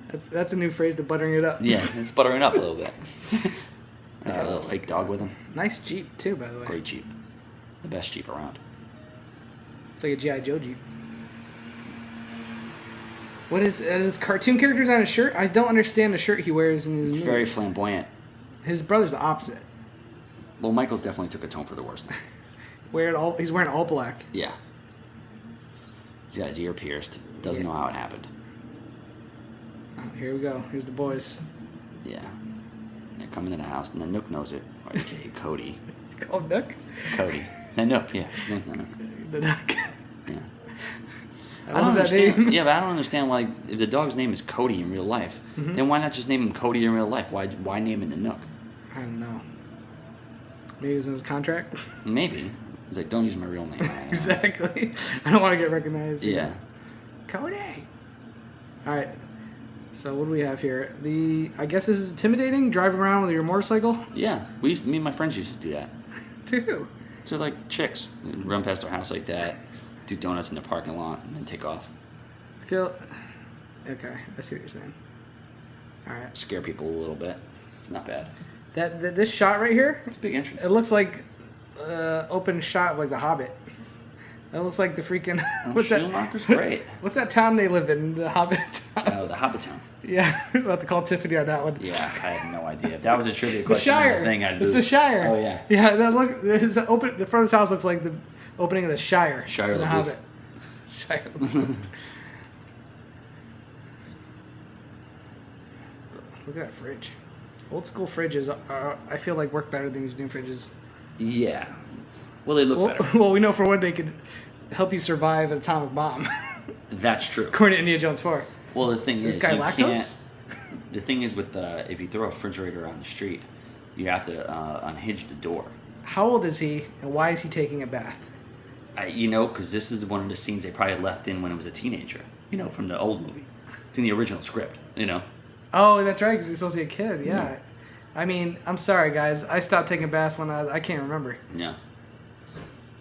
That's a new phrase to buttering it up. Yeah, it's buttering up a little bit. Got a little fake dog with him. Nice Jeep too, by the way. Great Jeep. The best Jeep around. It's like a G.I. Joe Jeep. What is his cartoon characters on his shirt? I don't understand the shirt he wears in his movie. It's very flamboyant. His brother's the opposite. Well, Michael's definitely took a tone for the worse. He's wearing all black. Yeah. He's got his ear pierced. Doesn't know how it happened. Oh, here we go. Here's the boys. Yeah. They're coming in the house, and then Nook knows it. Or Cody. It's called Nook? Cody. And Nook, yeah. His name's not Nook. The Nook. Yeah. I love that name. Yeah, but I don't understand why, if the dog's name is Cody in real life, then why not just name him Cody in real life? Why name him the Nook? I don't know. Maybe it's in his contract? Maybe. He's like, don't use my real name. Exactly. I don't want to get recognized. Yeah. Cody. All right. So what do we have here? I guess this is intimidating, driving around with your motorcycle? Yeah. Me and my friends used to do that. Too. So like chicks. Run past our house like that. Do donuts in the parking lot and then take off. Okay, I see what you're saying. All right. Scare people a little bit. It's not bad. This shot right here. It's a big entrance. It looks like open shot of like The Hobbit. It looks like the freaking. What's that? Schumacher's great. What's that town they live in? The Hobbit town. Oh, the Hobbit town. Yeah, we'll have to call Tiffany on that one. Yeah, I have no idea. If that was a trivia question, the Shire. It's the Shire. Oh yeah. Yeah, the front of his house looks like the opening of the Shire. Shire the Hobbit. Shire. Look at that fridge. Old school fridges I feel like work better than these new fridges. Yeah. Well, they look better. Well, we know for one they could help you survive an atomic bomb. That's true. According to Indiana Jones 4. Well, the thing is, this guy lactose? The thing is with if you throw a refrigerator on the street, you have to unhinge the door. How old is he, and why is he taking a bath? Because this is one of the scenes they probably left in when he was a teenager. From the old movie, from the original script. Oh, that's right, because he's supposed to be a kid. Yeah. I mean, I'm sorry, guys. I stopped taking baths when I can't remember. Yeah.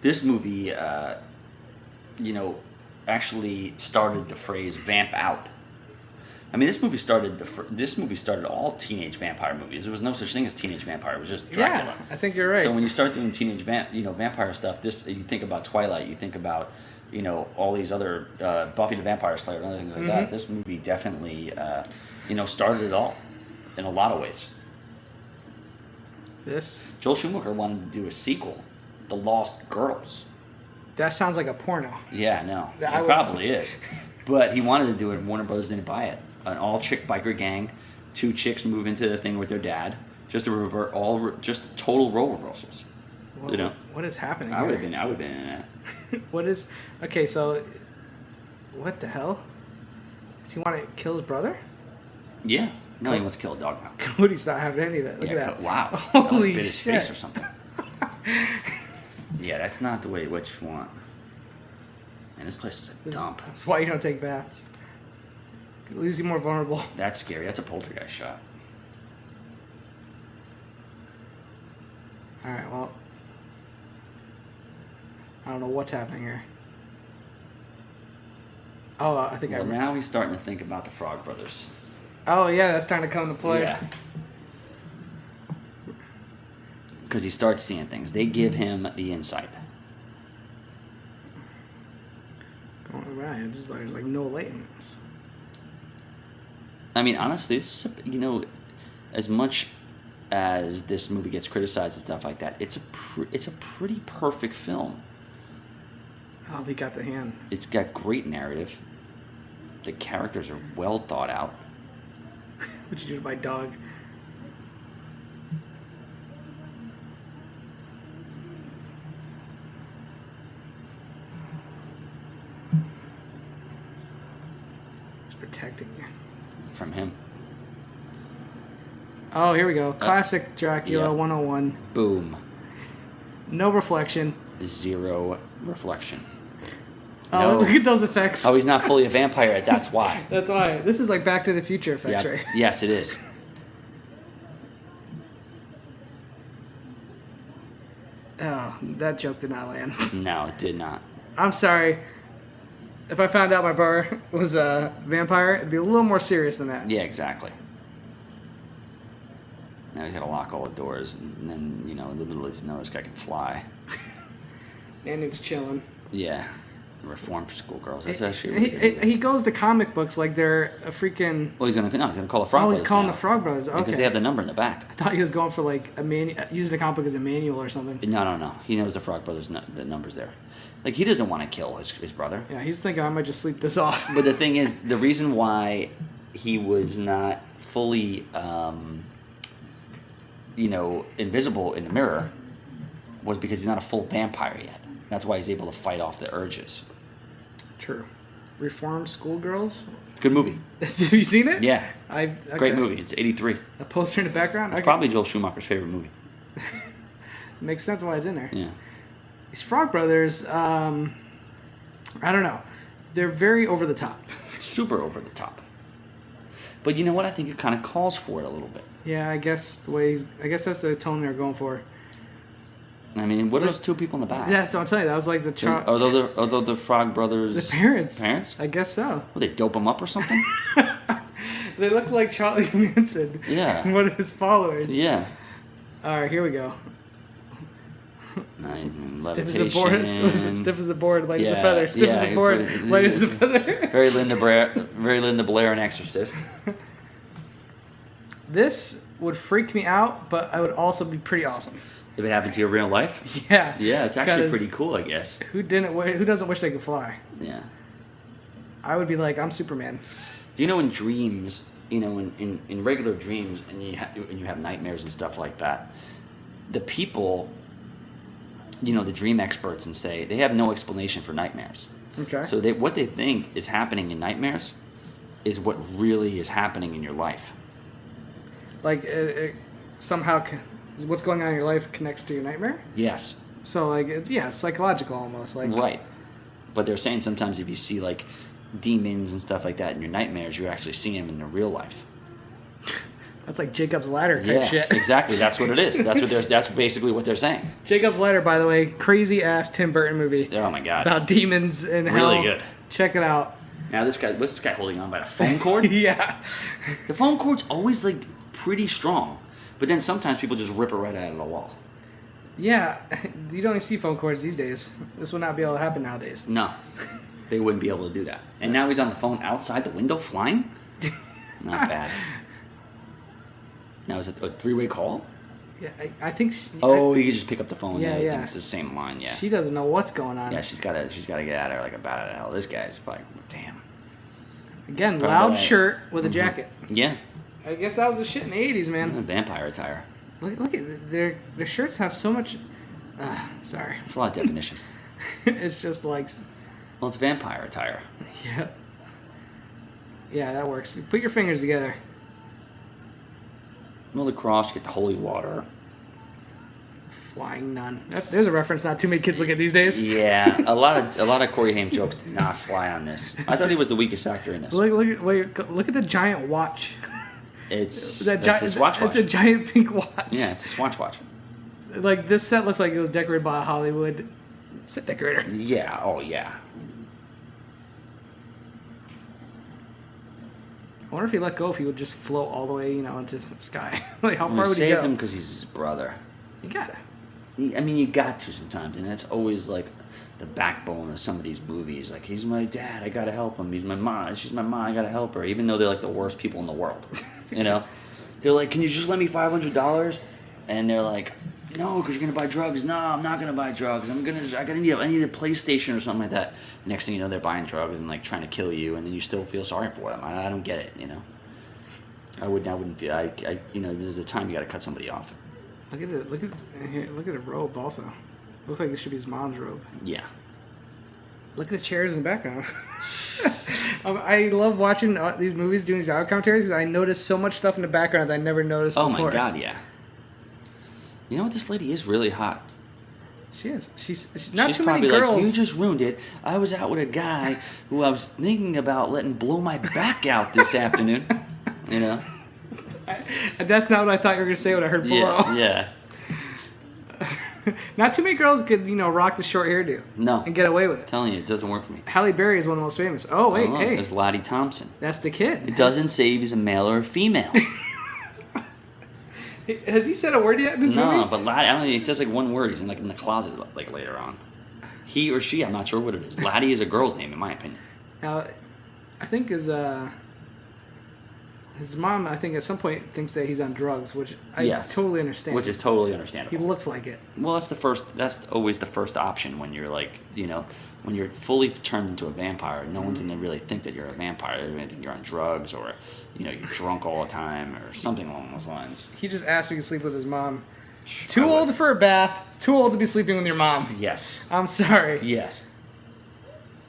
This movie, actually started the phrase "vamp out." I mean, this movie started all teenage vampire movies. There was no such thing as teenage vampire. It was just Dracula. Yeah, I think you're right. So when you start doing vampire stuff, you think about Twilight, you think about, all these other Buffy the Vampire Slayer and other things like that. This movie definitely, started it all in a lot of ways. Joel Schumacher wanted to do a sequel, The Lost Girls. That sounds like a porno. Yeah, no, it probably is. But he wanted to do it, and Warner Brothers didn't buy it. An all-chick biker gang, 2 chicks move into the thing with their dad, just to just total role reversals. What is happening? I would have been in that. Okay? So, what the hell? Does he want to kill his brother? Yeah. No, he wants to kill a dog now. Cody's not having any of that. Look at that. Wow. Holy bit shit. his face or something. Yeah, that's not the way what you want. Man, this place is a dump. That's why you don't take baths. It leaves you more vulnerable. That's scary. That's a poltergeist shot. Alright, well. I don't know what's happening here. Oh, I think now he's starting to think about the Frog Brothers. Oh, yeah, that's starting to come into play. Yeah. Because he starts seeing things. They give him the insight. Going right. There's like no lateness. I mean, honestly, as much as this movie gets criticized and stuff like that, it's a pretty perfect film. Oh, he got the hand. It's got great narrative. The characters are well thought out. What'd you do to my dog? He's protecting you. From him. Oh, here we go. Classic Dracula 101. Boom. No reflection. 0 reflection. Oh, look at those effects. Oh, he's not fully a vampire yet. That's why. That's why. This is like Back to the Future effects, right? Yes, it is. Oh, that joke did not land. No, it did not. I'm sorry. If I found out my brother was a vampire, it'd be a little more serious than that. Yeah, exactly. Now he's got to lock all the doors, and then, little does he know this guy can fly. Nanook's chilling. Yeah. Reformed schoolgirls. That's actually he goes to comic books like they're a freaking... Well, he's gonna call the Frog Brothers. He's calling the Frog Brothers. Okay. Because they have the number in the back. I thought he was going for like using the comic book as a manual or something. No. He knows the Frog Brothers. The number's there. Like, he doesn't want to kill his brother. Yeah, he's thinking I might just sleep this off. But the thing is, the reason why he was not fully, invisible in the mirror was because he's not a full vampire yet. That's why he's able to fight off the urges. True. Reformed Schoolgirls? Good movie. Have you seen it? Yeah. Great movie. It's 83. A poster in the background? It's probably Joel Schumacher's favorite movie. Makes sense why it's in there. Yeah. These Frog Brothers, I don't know. They're very over the top. Super over the top. But you know what? I think it kind of calls for it a little bit. Yeah, I guess that's the tone they're going for. I mean, what are those 2 people in the back? Yeah, so I'll tell you, that was like the... Although the Frog Brothers... The parents. Parents? I guess so. Will they dope them up or something? They look like Charlie Manson. Yeah. One of his followers. Yeah. All right, here we go. Stiff as a board. Stiff as a board, light as a feather. Stiff as a board, light as a feather. Very Linda Blair and Exorcist. This would freak me out, but I would also be pretty awesome. If it happened to you in real life? Yeah. Yeah, it's actually pretty cool, I guess. Who doesn't wish they could fly? Yeah. I would be like, I'm Superman. Do you know in dreams, in regular dreams, and you have nightmares and stuff like that, the people, the dream experts and say they have no explanation for nightmares. Okay. So what they think is happening in nightmares is what really is happening in your life. Like, somehow... What's going on in your life connects to your nightmare? Yes. So, like, it's psychological almost. Like, right. But they're saying sometimes if you see, like, demons and stuff like that in your nightmares, you actually see them in the real life. That's like Jacob's Ladder type shit. Exactly. That's what it is. That's basically what they're saying. Jacob's Ladder, by the way, crazy-ass Tim Burton movie. Oh, my God. About demons and hell. Really good. Check it out. Now this guy, what's this guy holding on by? A phone cord? Yeah. The phone cord's always like pretty strong, but then sometimes people just rip it right out of the wall. Yeah, you don't even see phone cords these days. This would not be able to happen nowadays. No, they wouldn't be able to do that. And now he's on the phone outside the window flying? Not bad. Now is it a 3-way call? Yeah, I think. You could just pick up the phone. Yeah, yeah. It's the same line. Yeah. She doesn't know what's going on. Yeah, she's gotta get out of there like a bat out of hell. This guy's like, damn. Again, Probably loud right. shirt with a jacket. Yeah. I guess that was the shit in the 80s, man. Vampire attire. Look at their shirts have so much. Sorry. It's a lot of definition. It's just like. Well, it's vampire attire. Yeah. Yeah, that works. Put your fingers together. Roll the cross, get the holy water. Flying nun. There's a reference not too many kids look at these days. Yeah, a lot of Corey Haim jokes did not fly on this. I thought he was the weakest actor in this. Look at the giant watch. It's that's a Swatch watch. It's a giant pink watch. Yeah, it's a Swatch watch. Like this set looks like it was decorated by a Hollywood set decorator. Yeah. Oh yeah. I wonder if he let go, if he would just float all the way, into the sky. Like how far would he saved go? him because he's his brother. You gotta. You got to sometimes, and that's always like the backbone of some of these movies. Like, he's my dad, I gotta help him. He's my mom, she's my mom, I gotta help her. Even though they're like the worst people in the world, They're like, can you just lend me $500? And they're like, no, because you're gonna buy drugs. No, I'm not gonna buy drugs. I need a PlayStation or something like that. Next thing you know, they're buying drugs and like trying to kill you, and then you still feel sorry for them. I don't get it, I wouldn't feel. There's a time you gotta cut somebody off. Look at the robe also. Looks like this should be his mom's robe. Yeah. Look at the chairs in the background. I love watching these movies doing these audio commentaries because I notice so much stuff in the background that I never noticed before. Oh my god, yeah. You know what? This lady is really hot. She is. She's not She's too many probably girls. Like, you just ruined it. I was out with a guy who I was thinking about letting blow my back out this afternoon. That's not what I thought you were going to say when I heard below. Yeah. Not too many girls could, rock the short hairdo. No. And get away with it. I'm telling you, it doesn't work for me. Halle Berry is one of the most famous. Oh, wait, hey. There's Lottie Thompson. That's the kid. It doesn't say if he's a male or a female. Has he said a word yet in this movie? No, but Lottie, I don't know, he says like one word. He's in the closet like later on. He or she, I'm not sure what it is. Lottie is a girl's name, in my opinion. Now, I think his mom, I think at some point thinks that he's on drugs, which I totally understand. Which is totally understandable. He looks like it. Well, that's always the first option when you're like, when you're fully turned into a vampire. No one's gonna really think that you're a vampire. They're gonna think you're on drugs or, you're drunk all the time or something along those lines. He just asked me to sleep with his mom. Too old for a bath. Too old to be sleeping with your mom. Yes. I'm sorry. Yes.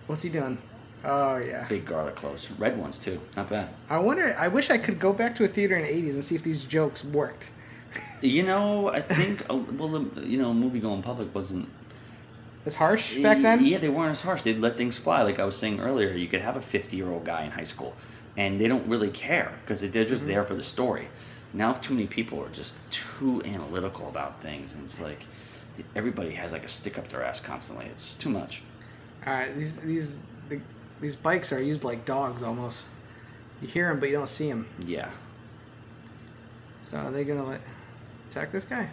What's he doing? Oh, yeah. Big garlic cloves. Red ones, too. Not bad. I wish I could go back to a theater in the 80s and see if these jokes worked. I think, movie-going public wasn't... As harsh back then? Yeah, they weren't as harsh. They'd let things fly. Like I was saying earlier, you could have a 50-year-old guy in high school, and they don't really care because they're just there for the story. Now, too many people are just too analytical about things, and it's like everybody has like a stick up their ass constantly. It's too much. All right, these bikes are used like dogs almost. You hear them, but you don't see them. Yeah. So are they gonna attack this guy?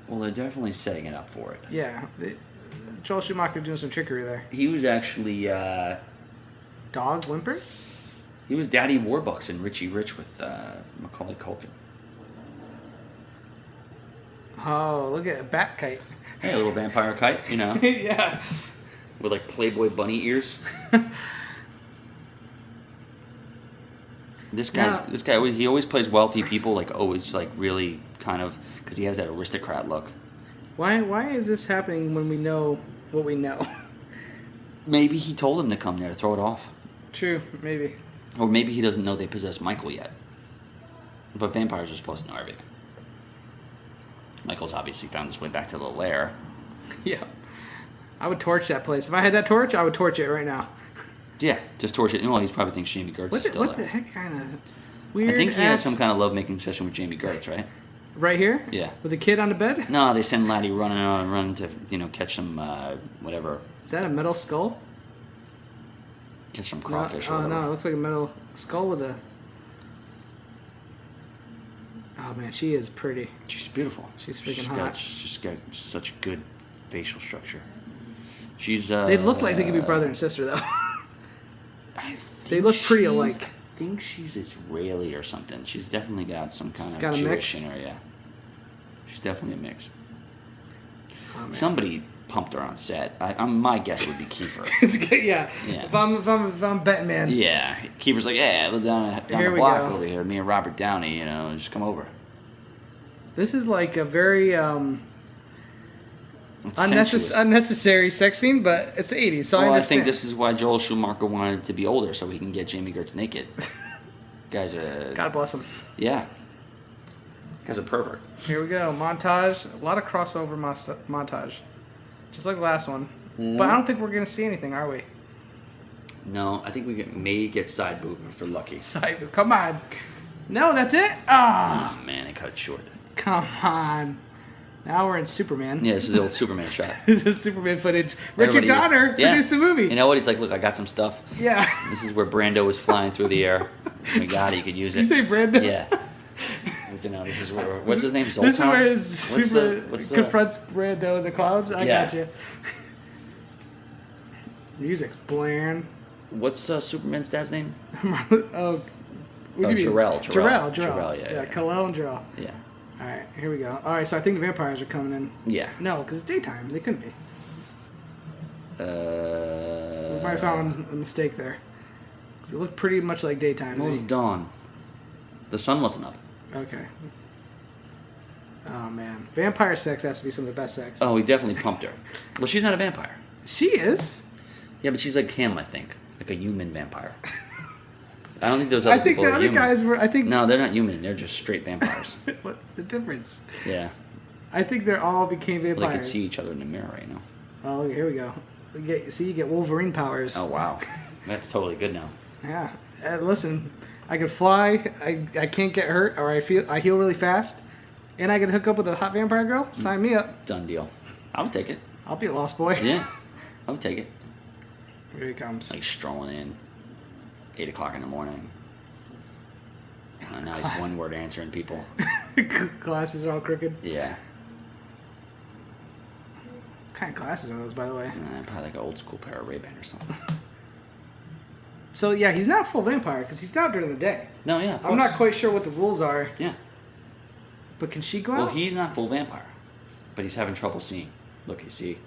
Well, they're definitely setting it up for it. Yeah, Joel Schumacher doing some trickery there. He was actually Dog whimpers. He was Daddy Warbucks in Richie Rich with Macaulay Culkin. Oh, look at a bat kite. Hey, a little vampire kite, Yeah. With like Playboy bunny ears. This guy, he always plays wealthy people, like always, like really kind of, because he has that aristocrat look. Why is this happening when we know what we know? Maybe he told him to come there to throw it off. True, maybe. Or maybe he doesn't know they possess Michael yet. But vampires are supposed to know everything. Michael's obviously found his way back to the lair. Yeah. I would torch that place. If I had that torch, I would torch it right now. Yeah, just torch it. Well, he probably thinks Jamie Gertz is still there. What the heck kind of weird I think he has some kind of love-making session with Jamie Gertz, right? Right here? Yeah. With a kid on the bed? No, they send Laddie running to, catch some, whatever. Is that a metal skull? Just from crawfish or Oh, whatever. no, it looks like a metal skull with a... Oh, man, she is pretty. She's beautiful. She's freaking hot. She's got such good facial structure. She's They look like they could be brother and sister, though. I They look pretty she's- alike. I think she's Israeli or something. She's definitely got some kind She's of got a Jewish mix? in her, yeah. She's definitely a mix. Oh, man. Somebody pumped her on set. My guess would be Kiefer. It's good, yeah. Yeah. If I'm betting, man. Yeah, Kiefer's like, yeah, I live down Here the we block go. over here. Me and Robert Downey, just come over. This is like a very It's sensuous. unnecessary sex scene, but it's the 80s, so I Well, I understand. think this is why Joel Schumacher wanted to be older, so he can get Jamie Gertz naked. Guy's a God bless him. yeah. Guy's a pervert. Here we go. Montage. A lot of crossover montage. Just like the last one. But I don't think we're going to see anything, are we? No, I think we may get side boob if we're lucky. Side. Come on. No, that's it? Ah, Oh man, it cut it short. come on. Now we're in Superman. Yeah, this is the old Superman shot. This is Superman footage. Richard Everybody is- Donner yeah. produced the movie. You know what? He's like, look, I got some stuff. Yeah. This is where Brando was flying through the air. We got it. You could use Did you it. say Brandon? Yeah. This is where. What's his name? Zoltan? This is where his super what's the- confronts Brando in the clouds. I Yeah. got you. Music's bland. What's Superman's dad's name? Oh, what do you mean? Jarrell. Jarrell. Yeah. Cologne, Jarrell. Yeah. All right, here we go. All right, so I think the vampires are coming in. Yeah. No, because it's daytime. They couldn't be. We might have found a mistake there. 'Cause it looked pretty much like daytime. It was dawn. The sun wasn't up. Okay. Oh, man. Vampire sex has to be some of the best sex. Oh, he definitely pumped her. Well, she's not a vampire. She is. Yeah, but she's like him, I think. Like a human vampire. I don't think those other I think people the are other human. guys were. I think. No, they're not human. They're just straight vampires. What's the difference? Yeah. I think they all became They vampires. could see each other in the mirror, you know. Oh, here we go. You get Wolverine powers. Oh, wow. That's totally good now. Yeah. Listen, I can fly. I can't get hurt, or I heal really fast, and I can hook up with a hot vampire girl. Sign me up. Done deal. I would take it. I'll be a lost boy. Yeah. I would take it. Here he comes. Like strolling in 8 o'clock in the morning. Now he's one word answering people. Glasses are all crooked. Yeah. What kind of glasses are those, by the way? Probably like an old school pair of Ray-Ban or something. So yeah, he's not full vampire because he's out during the day. No, yeah. of I'm not course. quite sure what the rules are, Yeah. but can she go Well, out? he's not full vampire, but he's having trouble seeing. Look, you see,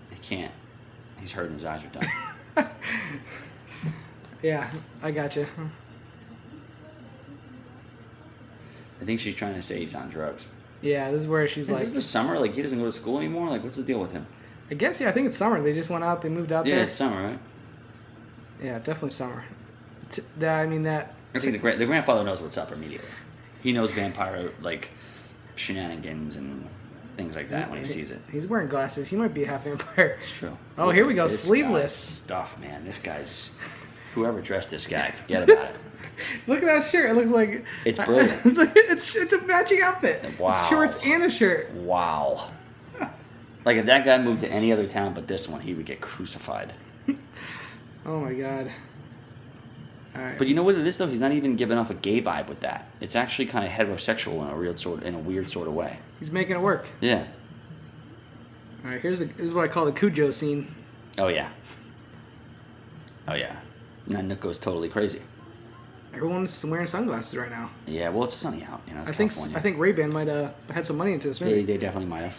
he can't. He's hurting. His eyes are done. Yeah, I got you. I think she's trying to say he's on drugs. Yeah, this is where she's Is like, this the summer? Like he doesn't go to school anymore? Like what's the deal with him? I guess yeah. I think it's summer. They just went out. They moved out Yeah, there. it's summer, right? Yeah, definitely summer. I think the grandfather knows what's up immediately. He knows vampire like shenanigans and things like that when he sees it. He's wearing glasses. He might be half vampire. It's true. Oh, here we go. This Sleeveless. guy's stuff, man. This guy's whoever dressed this guy. Forget about it. Look at that shirt. It looks like It's brilliant. it's a matching outfit. Wow. It's shorts and a shirt. Wow. Like if that guy moved to any other town but this one, he would get crucified. Oh my god. All right. But you know what it is though? He's not even giving off a gay vibe with that. It's actually kind of heterosexual in a weird sort of way. He's making it work. Yeah. All right. This is what I call the Cujo scene. Oh yeah. Oh yeah. Now Nick goes totally crazy. Everyone's wearing sunglasses right now. Yeah. Well, it's sunny out. You know, it's I think California. Ray-Ban might have had some money into this movie. They definitely might have.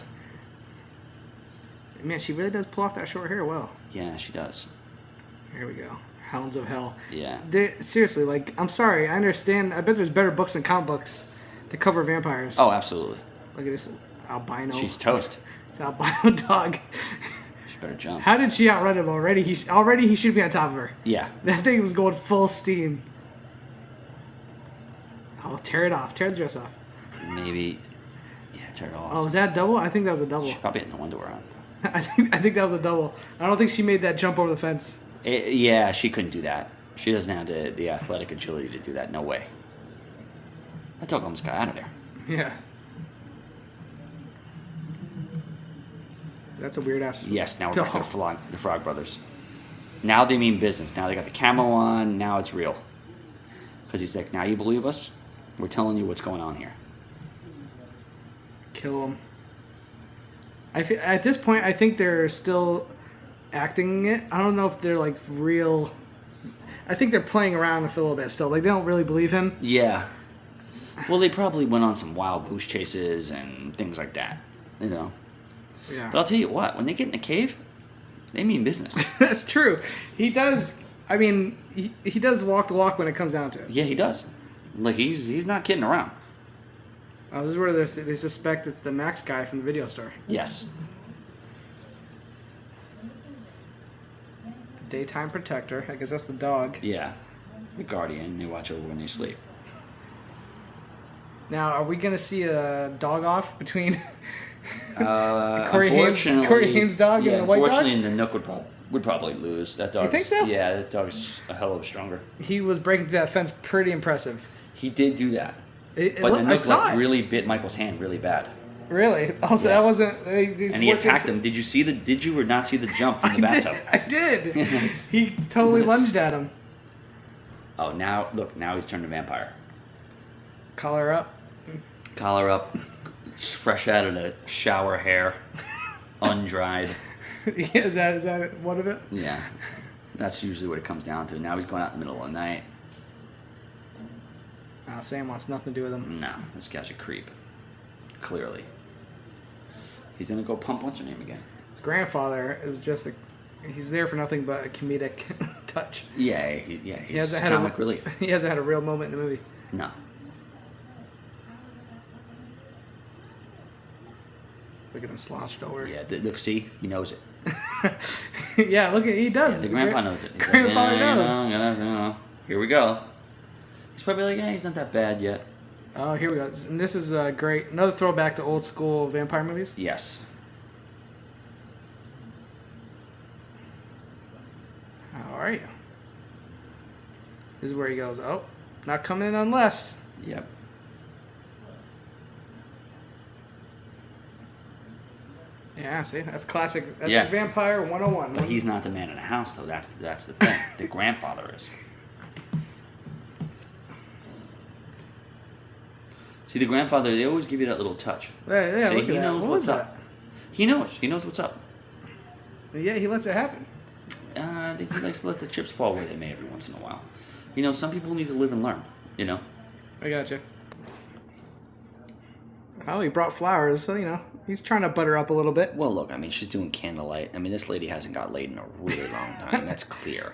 Man, she really does pull off that short hair well. Yeah, she does. Here we go. Hounds of Hell. Yeah. Seriously, like, I'm sorry. I understand. I bet there's better books than comic books to cover vampires. Oh, absolutely. Look at this albino. She's toast. It's an albino dog. She better jump. How did she outrun him already? He should be on top of her. Yeah. That thing was going full steam. Oh, tear it off. Tear the dress off. Maybe. Yeah, tear it off. Oh, was that double? I think that was a double. She probably had no underwear on. I think that was a double. I don't think she made that jump over the fence. Yeah, she couldn't do that. She doesn't have the athletic agility to do that. No way. That dog almost got out of there. Yeah. That's a weird ass. Yes, now we're back to the Frog Brothers. Now they mean business. Now they got the camo on. Now it's real. Because he's like, now you believe us? We're telling you what's going on here. Kill him. At this point, I think they're still acting it. I don't know if they're like real. I think they're playing around with it a little bit still. Like they don't really believe him. Yeah. Well, they probably went on some wild goose chases and things like that. You know. Yeah. But I'll tell you what, when they get in a cave, they mean business. That's true. He does. I mean, he does walk the walk when it comes down to it. Yeah, he does. Like he's not kidding around. Oh, this is where they suspect it's the Max guy from the video store. Yes. Daytime protector. I guess that's the dog. Yeah. The guardian. They watch over when they sleep. Now, are we gonna see a dog off between Corey Haim's dog and the white dog? Unfortunately, the Nook would probably lose. That dog. You think so? Yeah, that dog is a hell of stronger. He was breaking through that fence pretty impressive. He did do that. But the Nook really bit Michael's hand really bad. Really? Also, that wasn't. And he attacked him. Did you or not see the jump from the bathtub? I did. He totally lunged at him. Oh, now he's turned to vampire. Collar up. Fresh out of the shower hair, undried. Is that one of it? Yeah, that's usually what it comes down to. Now he's going out in the middle of the night. Sam wants nothing to do with him. No, this guy's a creep. Clearly. He's going to go pump what's her name again? His grandfather is just he's there for nothing but a comedic touch. Yeah, he's comic relief. He hasn't had a real moment in the movie. No. Look at him slouched over. Yeah, look, see? He knows it. Yeah, look, he does. Yeah, the grandpa knows it. He's Grandfather like, knows. You know, here we go. He's probably like, he's not that bad yet. Oh, here we go. And this is great. Another throwback to old school vampire movies. Yes. How are you? This is where he goes, oh, not coming in unless. Yep. Yeah, see, that's classic. That's Vampire 101. But he's not the man in the house, though. That's the thing. The grandfather is. See, the grandfather, they always give you that little touch. Yeah, see, look at he that. knows what's up. He knows what's up. Yeah, he lets it happen. I think he likes to let the chips fall where they may every once in a while. You know, some people need to live and learn, you know? I gotcha. Oh, he brought flowers, so, you know, he's trying to butter up a little bit. Well, look, I mean, she's doing candlelight. I mean, this lady hasn't got laid in a really long time. That's clear.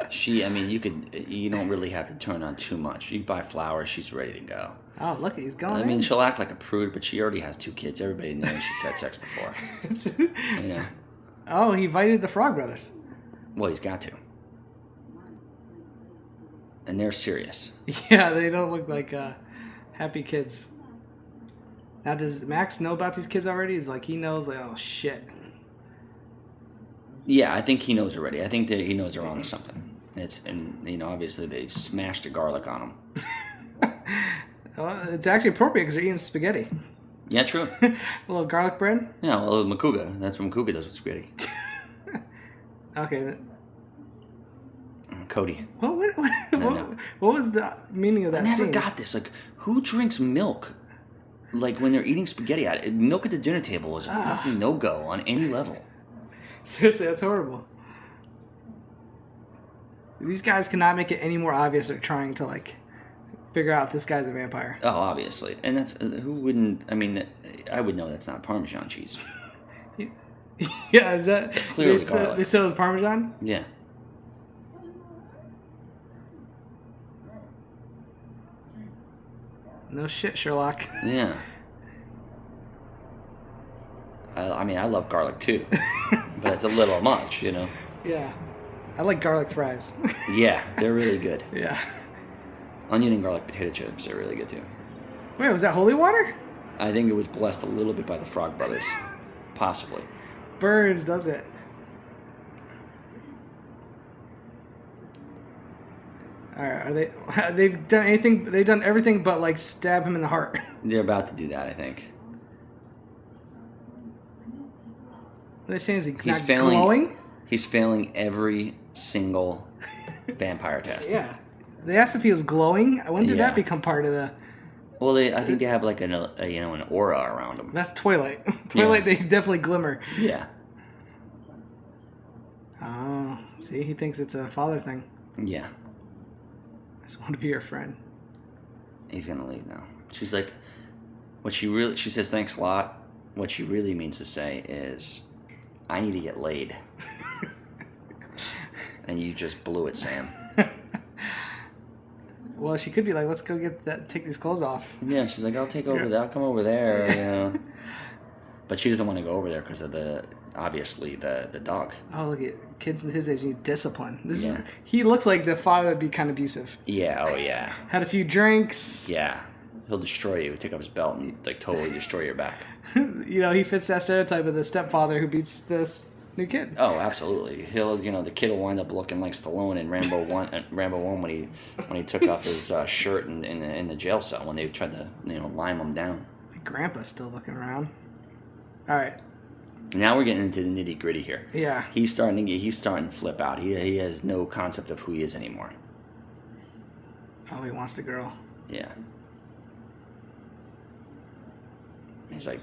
You don't really have to turn on too much. You buy flowers, she's ready to go. Oh, look, he's going I mean, she'll act like a prude, but she already has 2 kids. Everybody knows she's had sex before. Yeah. Oh, he invited the Frog Brothers. Well, he's got to. And they're serious. Yeah, they don't look like happy kids. Now, does Max know about these kids already? He's like, he knows, like, oh, shit. Yeah, I think he knows already. I think that he knows they're on to something. Obviously they smashed the garlic on him. Well, it's actually appropriate because they're eating spaghetti. Yeah, true. A little garlic bread? Yeah, well, Makuga. That's what Makuga does with spaghetti. Okay. Cody. What was the meaning of that scene? I never got this. Like, who drinks milk? Like, when they're eating spaghetti, milk at the dinner table is a fucking no-go on any level. Seriously, that's horrible. These guys cannot make it any more obvious they're trying to, like, figure out if this guy's a vampire. Oh, obviously. And that's... who wouldn't... I mean, I would know that's not Parmesan cheese. Yeah, is that... Clearly garlic. They said it was Parmesan? Yeah. No shit, Sherlock. Yeah. I mean, I love garlic too, but it's a little much, you know. Yeah. I like garlic fries. Yeah, they're really good. Yeah. Onion and garlic potato chips are really good too. Wait, was that holy water? I think it was blessed a little bit by the Frog Brothers. Possibly. Burns does it. Alright, they've done anything, they've done everything but, like, stab him in the heart. They're about to do that, I think. What are they saying? Is he not glowing? He's failing every single vampire test. Yeah. They asked if he was glowing. When did that become part of the... Well, I think they have like an aura around them. That's Twilight. Twilight, they definitely glimmer. Yeah. Oh, see, he thinks it's a father thing. Yeah. I just want to be your friend. He's gonna leave now. She's like, she says thanks a lot. What she really means to say is, I need to get laid. And you just blew it, Sam. Well, she could be like, let's go take these clothes off. Yeah, she's like, I'll come over there, you know. But she doesn't want to go over there because of obviously the dog. Oh, look at kids his age need discipline. He looks like the father would be kind of abusive. Yeah, oh yeah. Had a few drinks. Yeah. He'll destroy you. He'll take off his belt and like totally destroy your back. He fits that stereotype of the stepfather who beats this new kid. Oh, absolutely. The kid will wind up looking like Stallone in Rambo 1 when he took off his shirt in the jail cell when they tried to lime him down. My grandpa's still looking around. All right. Now we're getting into the nitty gritty here. Yeah. He's starting to flip out. He has no concept of who he is anymore. Oh, he wants the girl. Yeah. He's like,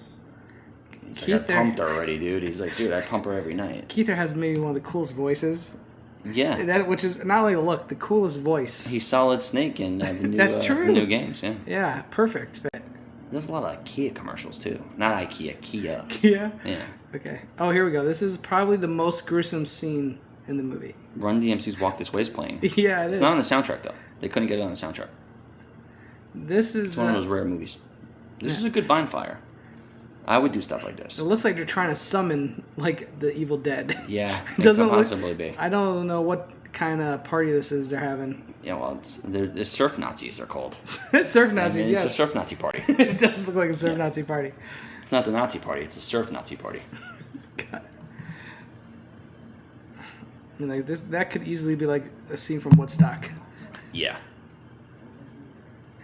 I pumped already, dude. He's like, dude, I pump her every night. Keither has maybe one of the coolest voices. Yeah. Which is not only the look, the coolest voice. He's Solid Snake in the new, That's true. The new games, yeah. Yeah, perfect fit. There's a lot of Kia commercials, too. Not IKEA, Kia. Kia? Yeah. Okay. Oh, here we go. This is probably the most gruesome scene in the movie. Run DMC's Walk This Way is playing. Yeah, it is. It's not on the soundtrack, though. They couldn't get it on the soundtrack. This is... It's one of those rare movies. This is a good bonfire. I would do stuff like this. It looks like they're trying to summon, like, the Evil Dead. Yeah, it doesn't possibly be. I don't know what kind of party this is they're having. Yeah, well, they're surf Nazis, they're called. Surf Nazis, yes. It's a surf Nazi party. It does look like a surf Nazi party. It's not the Nazi party, it's a surf Nazi party. God. I mean, like, that could easily be, like, a scene from Woodstock. Yeah.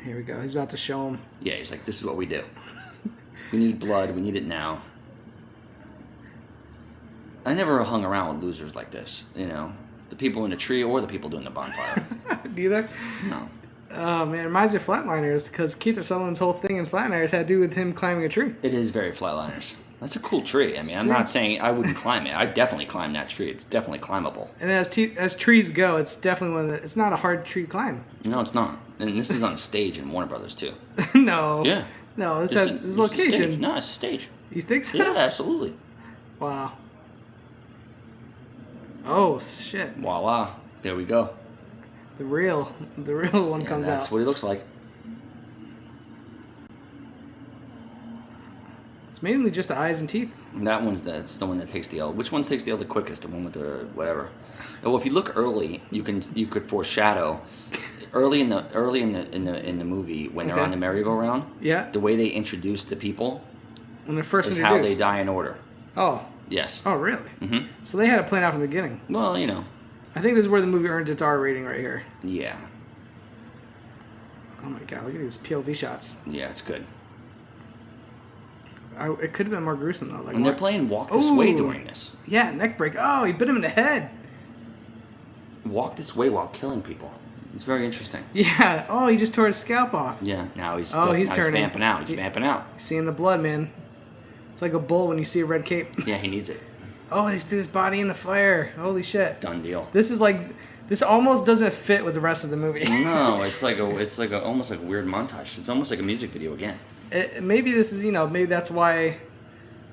Here we go. He's about to show him. Yeah, he's like, this is what we do. We need blood. We need it now. I never hung around with losers like this, The people in the tree or the people doing the bonfire. Neither? No. Oh, man. It reminds me of Flatliners, because Keith Sutherland's whole thing in Flatliners had to do with him climbing a tree. It is very Flatliners. That's a cool tree. I mean, I'm not saying I wouldn't climb it. I'd definitely climb that tree. It's definitely climbable. And as trees go, it's definitely it's not a hard tree to climb. No, it's not. And this is on a stage in Warner Brothers, too. No. Yeah. No, this is location. No, it's a stage. You think so? Yeah, absolutely. Wow. Oh, shit. Voila. There we go. The real one comes out. That's what he looks like. It's mainly just the eyes and teeth. That's the one that takes the L. Which one takes the L the quickest? The one with the whatever. Well, if you look early, you could foreshadow early in the movie when they're on the merry-go-round. Yeah. The way they introduce the people. When they're first is introduced. how they die in order. Oh. Yes. Oh, really? Mm-hmm. So they had it planned out from the beginning. Well, I think this is where the movie earns its R rating right here. Yeah. Oh my god! Look at these POV shots. Yeah, it's good. It could have been more gruesome though. And they're playing Walk This Way during this. Yeah, neck break. Oh, he bit him in the head. Walk this way while killing people. It's very interesting. Yeah. Oh, he just tore his scalp off. Yeah. Now he's turning. He's vamping out. He's vamping out. He's seeing the blood, man. It's like a bull when you see a red cape. Yeah, he needs it. Oh, they threw his body in the fire. Holy shit. Done deal. This almost doesn't fit with the rest of the movie. No, it's almost like a weird montage. It's almost like a music video again. Maybe this is, maybe that's why,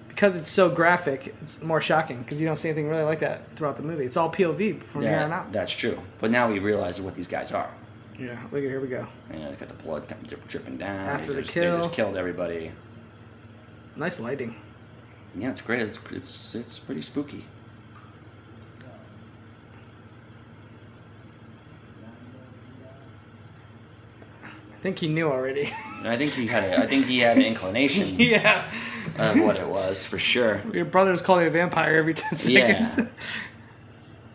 because it's so graphic, it's more shocking, because you don't see anything really like that throughout the movie. It's all POV from here on out. That's true. But now we realize what these guys are. Yeah, look at here we go. They got the blood dripping down. After the They kill. just killed everybody. Nice lighting. Yeah, it's great. It's pretty spooky. I think he knew already. I think he had an inclination. Yeah. Of what it was, for sure. Your brother's calling a vampire every 10 seconds. Yeah.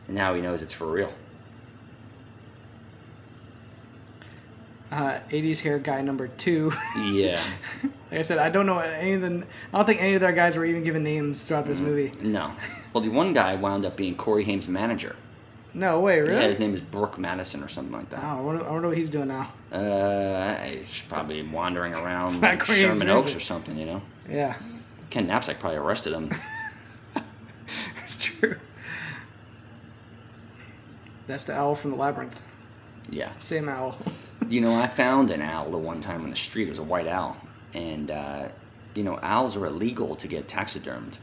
And now he knows it's for real. 80s hair guy number 2. Yeah. Like I said, I don't know any of the. I don't think any of their guys were even given names throughout this movie. No. Well, the one guy wound up being Corey Haim's manager. No way, really? Yeah, his name is Brooke Madison or something like that. Oh, I wonder what he's doing now. He's probably wandering around not Corey Haim's Sherman Oaks manager. or something, you know? Yeah. Ken Knapsack probably arrested him. It's true. That's the owl from the Labyrinth. Yeah. Same owl. You know, I found an owl the one time on the street. It was a white owl. And, you know, owls are illegal to get taxidermed.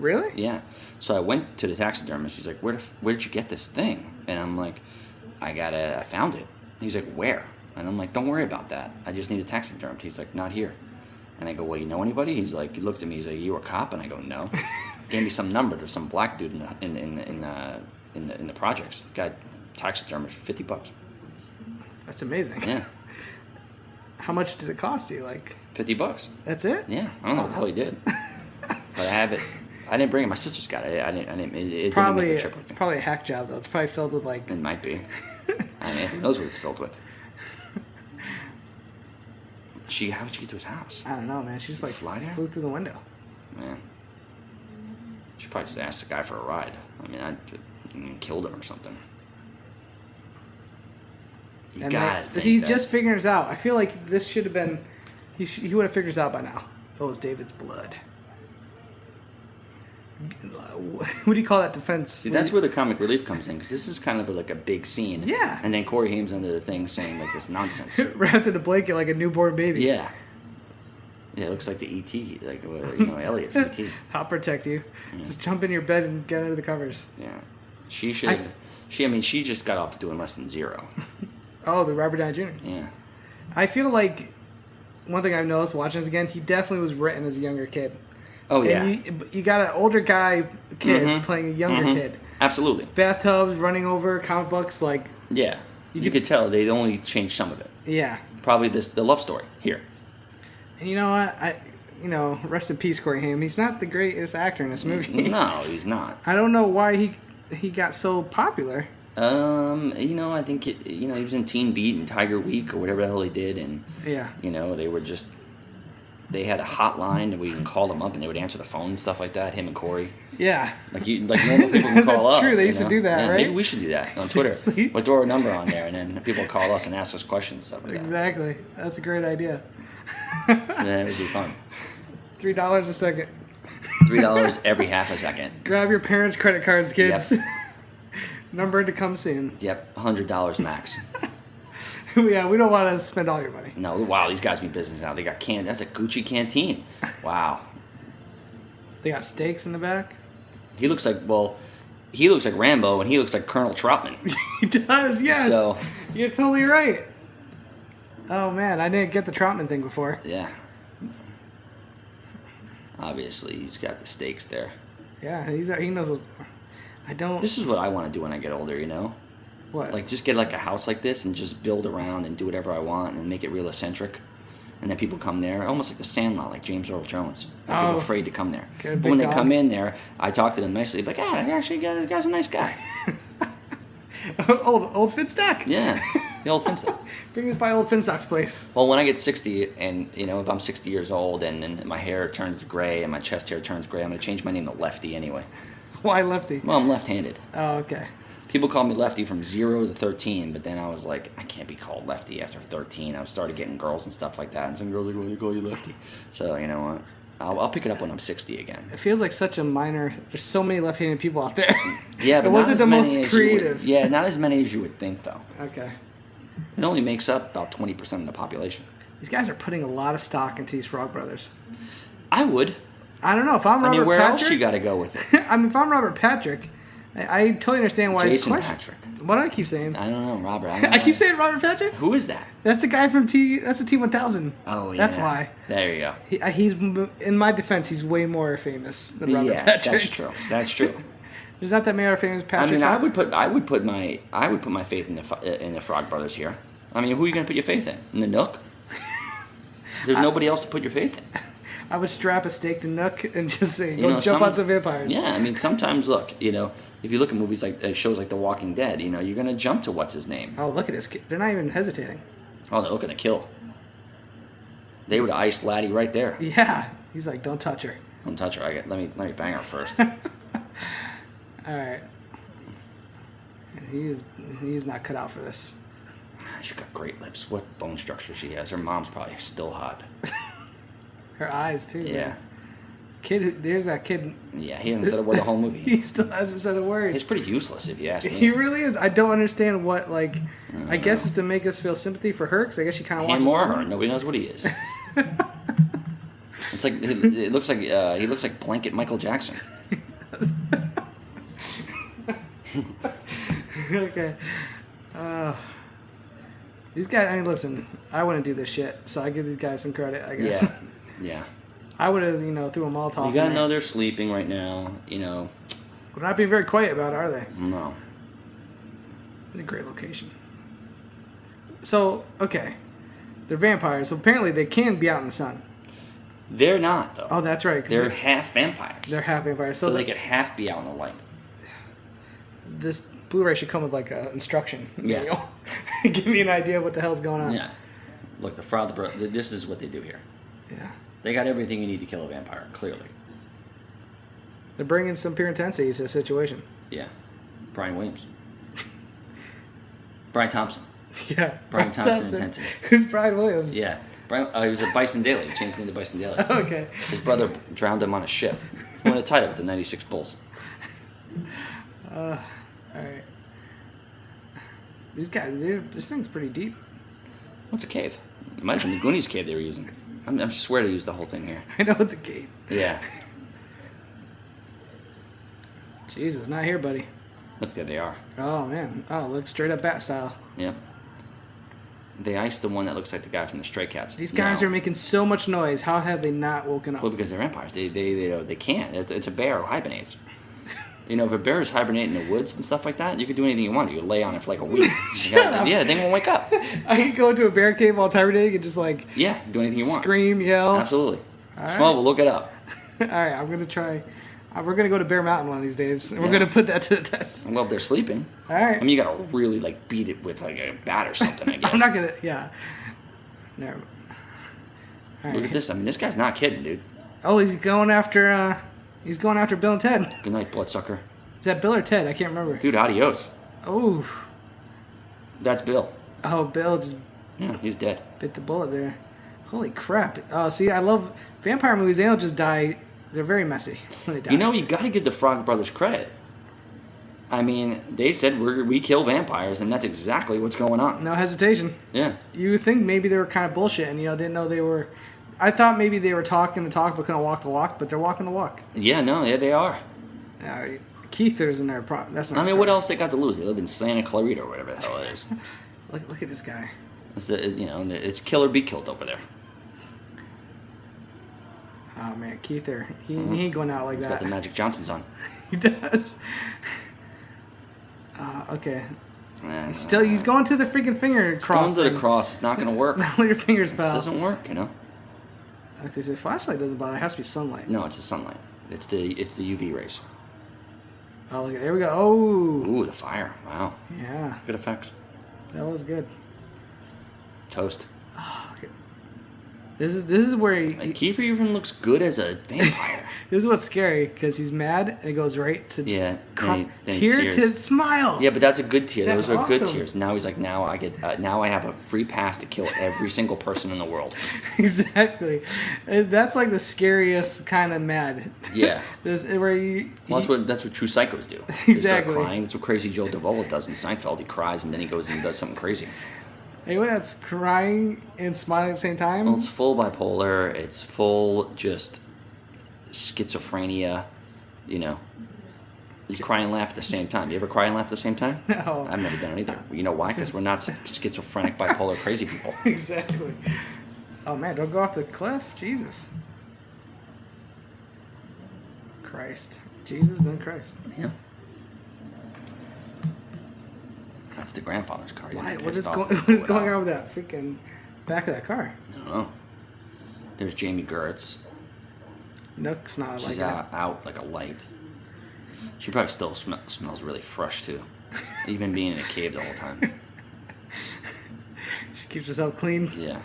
Really? Yeah. So I went to the taxidermist. He's like, where did you get this thing? And I'm like, I found it. He's like, where? And I'm like, don't worry about that. I just need a taxidermed. He's like, not here. And I go, well, you know anybody? He's like, he looked at me. He's like, you a cop? And I go, no. Gave me some number to some black dude in the projects. Guy taxidermed for $50. That's amazing. Yeah. How much did it cost you? Like $50. That's it? Yeah. I don't know what the hell he did. But I have it. I didn't bring it. My sister's got it. I didn't. It Probably didn't make the trip with it's me. probably a hack job though. It's probably filled with like. It might be. I mean, who knows what it's filled with? How would you get to his house? I don't know, man. She just like Fly there? flew through the window. Man. She probably just asked the guy for a ride. I mean, I killed him or something. You got it. He's just figuring this out. I feel like this should have been. He would have figured this out by now. It was David's blood. What do you call that defense? See, that's where the comic relief comes in, because this is kind of like a big scene. Yeah. And then Corey Haim's under the thing saying like this nonsense. Wrapped in a blanket like a newborn baby. Yeah. Yeah, it looks like the E.T., like, you know, Elliot from E.T. I'll protect you. Yeah. Just jump in your bed and get under the covers. Yeah. She should. She just got off doing less than 0. Oh, the Robert Downey Jr. Yeah. I feel like one thing I've noticed watching this again, he definitely was written as a younger kid. Oh, yeah. And you got an older guy kid playing a younger kid. Absolutely. Bathtubs, running over, comic books, like... Yeah. You could tell they only changed some of it. Yeah. Probably the love story here. And you know what? Rest in peace, Corey Haim. He's not the greatest actor in this movie. No, he's not. I don't know why he got so popular. I think he was in Teen Beat and Tiger Week or whatever the hell he did, and yeah, they had a hotline and we can call them up and they would answer the phone and stuff like that. Him and Corey. Yeah. Like normal people can call That's up. true. They used to do that, right? Maybe we should do that on Twitter. We'll throw our number on there and then people call us and ask us questions and stuff like that. Exactly. That's a great idea. Yeah, it would be fun. $3 a second. $3 every half a second. Grab your parents' credit cards, kids. Yep. Number to come soon. Yep, $100 max. Yeah, we don't want to spend all your money. No, wow, these guys mean business now. They got that's a Gucci canteen. Wow. They got steaks in the back. He looks like Rambo and he looks like Colonel Troutman. He does, yes. So, you're totally right. Oh man, I didn't get the Troutman thing before. Yeah. Obviously, he's got the stakes there. Yeah, he knows what... This is what I want to do when I get older, you know? What? Like, just get like a house like this and just build around and do whatever I want and make it real eccentric. And then people come there, almost like the Sandlot, like James Earl Jones. People are afraid to come there. Okay, but when they come in there, I talk to them nicely. Like, actually, the guy's a nice guy. old Finstock. Yeah, the old Finstock. Bring us by old Finstock's place. Well, when I get 60, and if I'm 60 years old and my hair turns gray and my chest hair turns gray, I'm gonna change my name to Lefty anyway. Why Lefty? Well, I'm left-handed. Oh, okay. People call me Lefty from 0 to 13, but then I was like, I can't be called Lefty after 13. I started getting girls and stuff like that, and some girls are going to call you Lefty. So, you know what? I'll pick it up when I'm 60 again. It feels like such a minor... There's so many left-handed people out there. Yeah, but it wasn't the most creative. Yeah, not as many as you would think, though. Okay. It only makes up about 20% of the population. These guys are putting a lot of stock into these Frog Brothers. I would. I don't know. If I'm Robert Patrick... where else you got to go with it? I mean, if I'm Robert Patrick, I totally understand why Jason he's questioned. Patrick. What do I keep saying? I don't know, Robert. I keep saying Robert Patrick? Who is that? That's the guy from That's the T-1000. Oh, yeah. That's why. There you go. He's, in my defense, he's way more famous than Robert Patrick. That's true. That's true. There's not that many other famous Patricks. I mean, I would put my faith in the Frog Brothers here. I mean, who are you going to put your faith in? In the Nook? There's nobody else to put your faith in. I would strap a stake to Nook and just say, "Go jump on some vampires." Yeah, I mean, sometimes look, if you look at movies like shows like The Walking Dead, you're gonna jump to what's his name. Oh, look at this kid. They're not even hesitating. Oh, they're looking to kill. They would have iced Laddie right there. Yeah. He's like, don't touch her. Don't touch her. Let me bang her first. All right. He's not cut out for this. She's got great lips. What bone structure she has. Her mom's probably still hot. Her eyes too. Yeah. Man. Kid, there's that kid. Yeah, he hasn't said a word the whole movie. He still hasn't said a word. He's pretty useless, if you ask me. He really is. I don't understand what, like, I guess it's to make us feel sympathy for her, because I guess she kind of watches. Him or her. Nobody knows what he is. It's like, it looks like, he looks like blanket Michael Jackson. Okay. These guys, I mean, listen, I wouldn't do this shit, so I give these guys some credit, I guess. Yeah. Yeah. I would have, threw a Molotov. You gotta know they're sleeping right now, They're not being very quiet about it, are they? No. It's a great location. So, okay. They're vampires, so apparently they can be out in the sun. They're not, though. Oh, that's right. They're half vampires. They're half vampires. So they could half be out in the light. This Blu-ray should come with, like, an instruction manual. Yeah. Give me an idea of what the hell's going on. Yeah. Look, the father, this is what they do here. Yeah. They got everything you need to kill a vampire, clearly. They're bringing some pure intensity to the situation. Yeah. Brian Williams. Brian Thompson. Yeah. Brian Thompson intensity. Who's Brian Williams? Yeah. Brian, he was a Bison Daily. He changed his name to Bison Daily. Okay. His brother drowned him on a ship. He won a title with the 96 Bulls. All right. These guys, this thing's pretty deep. What's a cave? It might have been the Goonies cave they were using. I swear to use the whole thing here. I know it's a cave. Yeah. Jesus, not here, buddy. Look, there they are. Oh, man. Oh, looks straight up Bat style. Yeah. They iced the one that looks like the guy from the Stray Cats. These guys are making so much noise. How have they not woken up? Well, because they're vampires. They can't. It's a bear who hibernates. If a bear is hibernating in the woods and stuff like that, you could do anything you want. You could lay on it for like a week. Yeah, they won't wake up. I could go into a bear cave while it's hibernating and just like... Yeah, do anything you want. Scream, yell. Absolutely. All Small, but look it up. All right, I'm going to try... we're going to go to Bear Mountain one of these days, and we're going to put that to the test. Well, if they're sleeping. All right. I mean, you got to really like beat it with like a bat or something, I guess. I'm not going to... Yeah. Never. Right. Look at this. I mean, this guy's not kidding, dude. Oh, he's going after... He's going after Bill and Ted. Good night, bloodsucker. Is that Bill or Ted? I can't remember. Dude, adios. Oh. That's Bill. Oh, Bill just... Yeah, he's dead. Bit the bullet there. Holy crap. Oh, see, I love... Vampire movies, they don't just die... They're very messy when they die. You got to give the Frog Brothers credit. I mean, they said we kill vampires, and that's exactly what's going on. No hesitation. Yeah. You would think maybe they were kind of bullshit and, didn't know they were... I thought maybe they were talking the talk but couldn't walk the walk, but they're walking the walk. Yeah, they are. Keith is in there. That's not what else they got to lose? They live in Santa Clarita or whatever the hell it is. Look at this guy. It's kill or be killed over there. Oh, man, Keith there. He ain't going out like He's that. got the Magic Johnsons on. He does. Okay. He's going to the freaking finger cross. Going to the cross. It's not going to work. Not with your fingers, pal. It doesn't work, Like they say, flashlight doesn't bother. It has to be sunlight. No, it's the sunlight. It's the UV rays. Oh, look, there we go. Oh. Ooh, the fire. Wow. Yeah. Good effects. That was good. Toast. Oh, okay. This is where Kiefer even looks good as a vampire. This is what's scary because he's mad and it goes right to then he tear to smile. Yeah, but that's a good tear. That's Those are awesome. good tears. Now he's like, now I have a free pass to kill every single person in the world. Exactly. That's like the scariest kind of mad. Yeah. That's what true psychos do. Exactly. They start crying. That's what crazy Joe Davola does in Seinfeld. He cries and then he goes and does something crazy. Anyone that's crying and smiling at the same time? Well, it's full bipolar. It's full just schizophrenia. You cry and laugh at the same time. You ever cry and laugh at the same time? No. I've never done it either. You know why? Because we're not schizophrenic, bipolar, crazy people. Exactly. Oh, man, don't go off the cliff. Jesus. Christ. Jesus, then Christ. Yeah. That's the grandfather's car. Why? What is going on with that freaking back of that car? I don't know. There's Jamie Gertz. Nook's not She's out like a light. She probably still smells really fresh too, even being in a cave the whole time. She keeps herself clean. Yeah.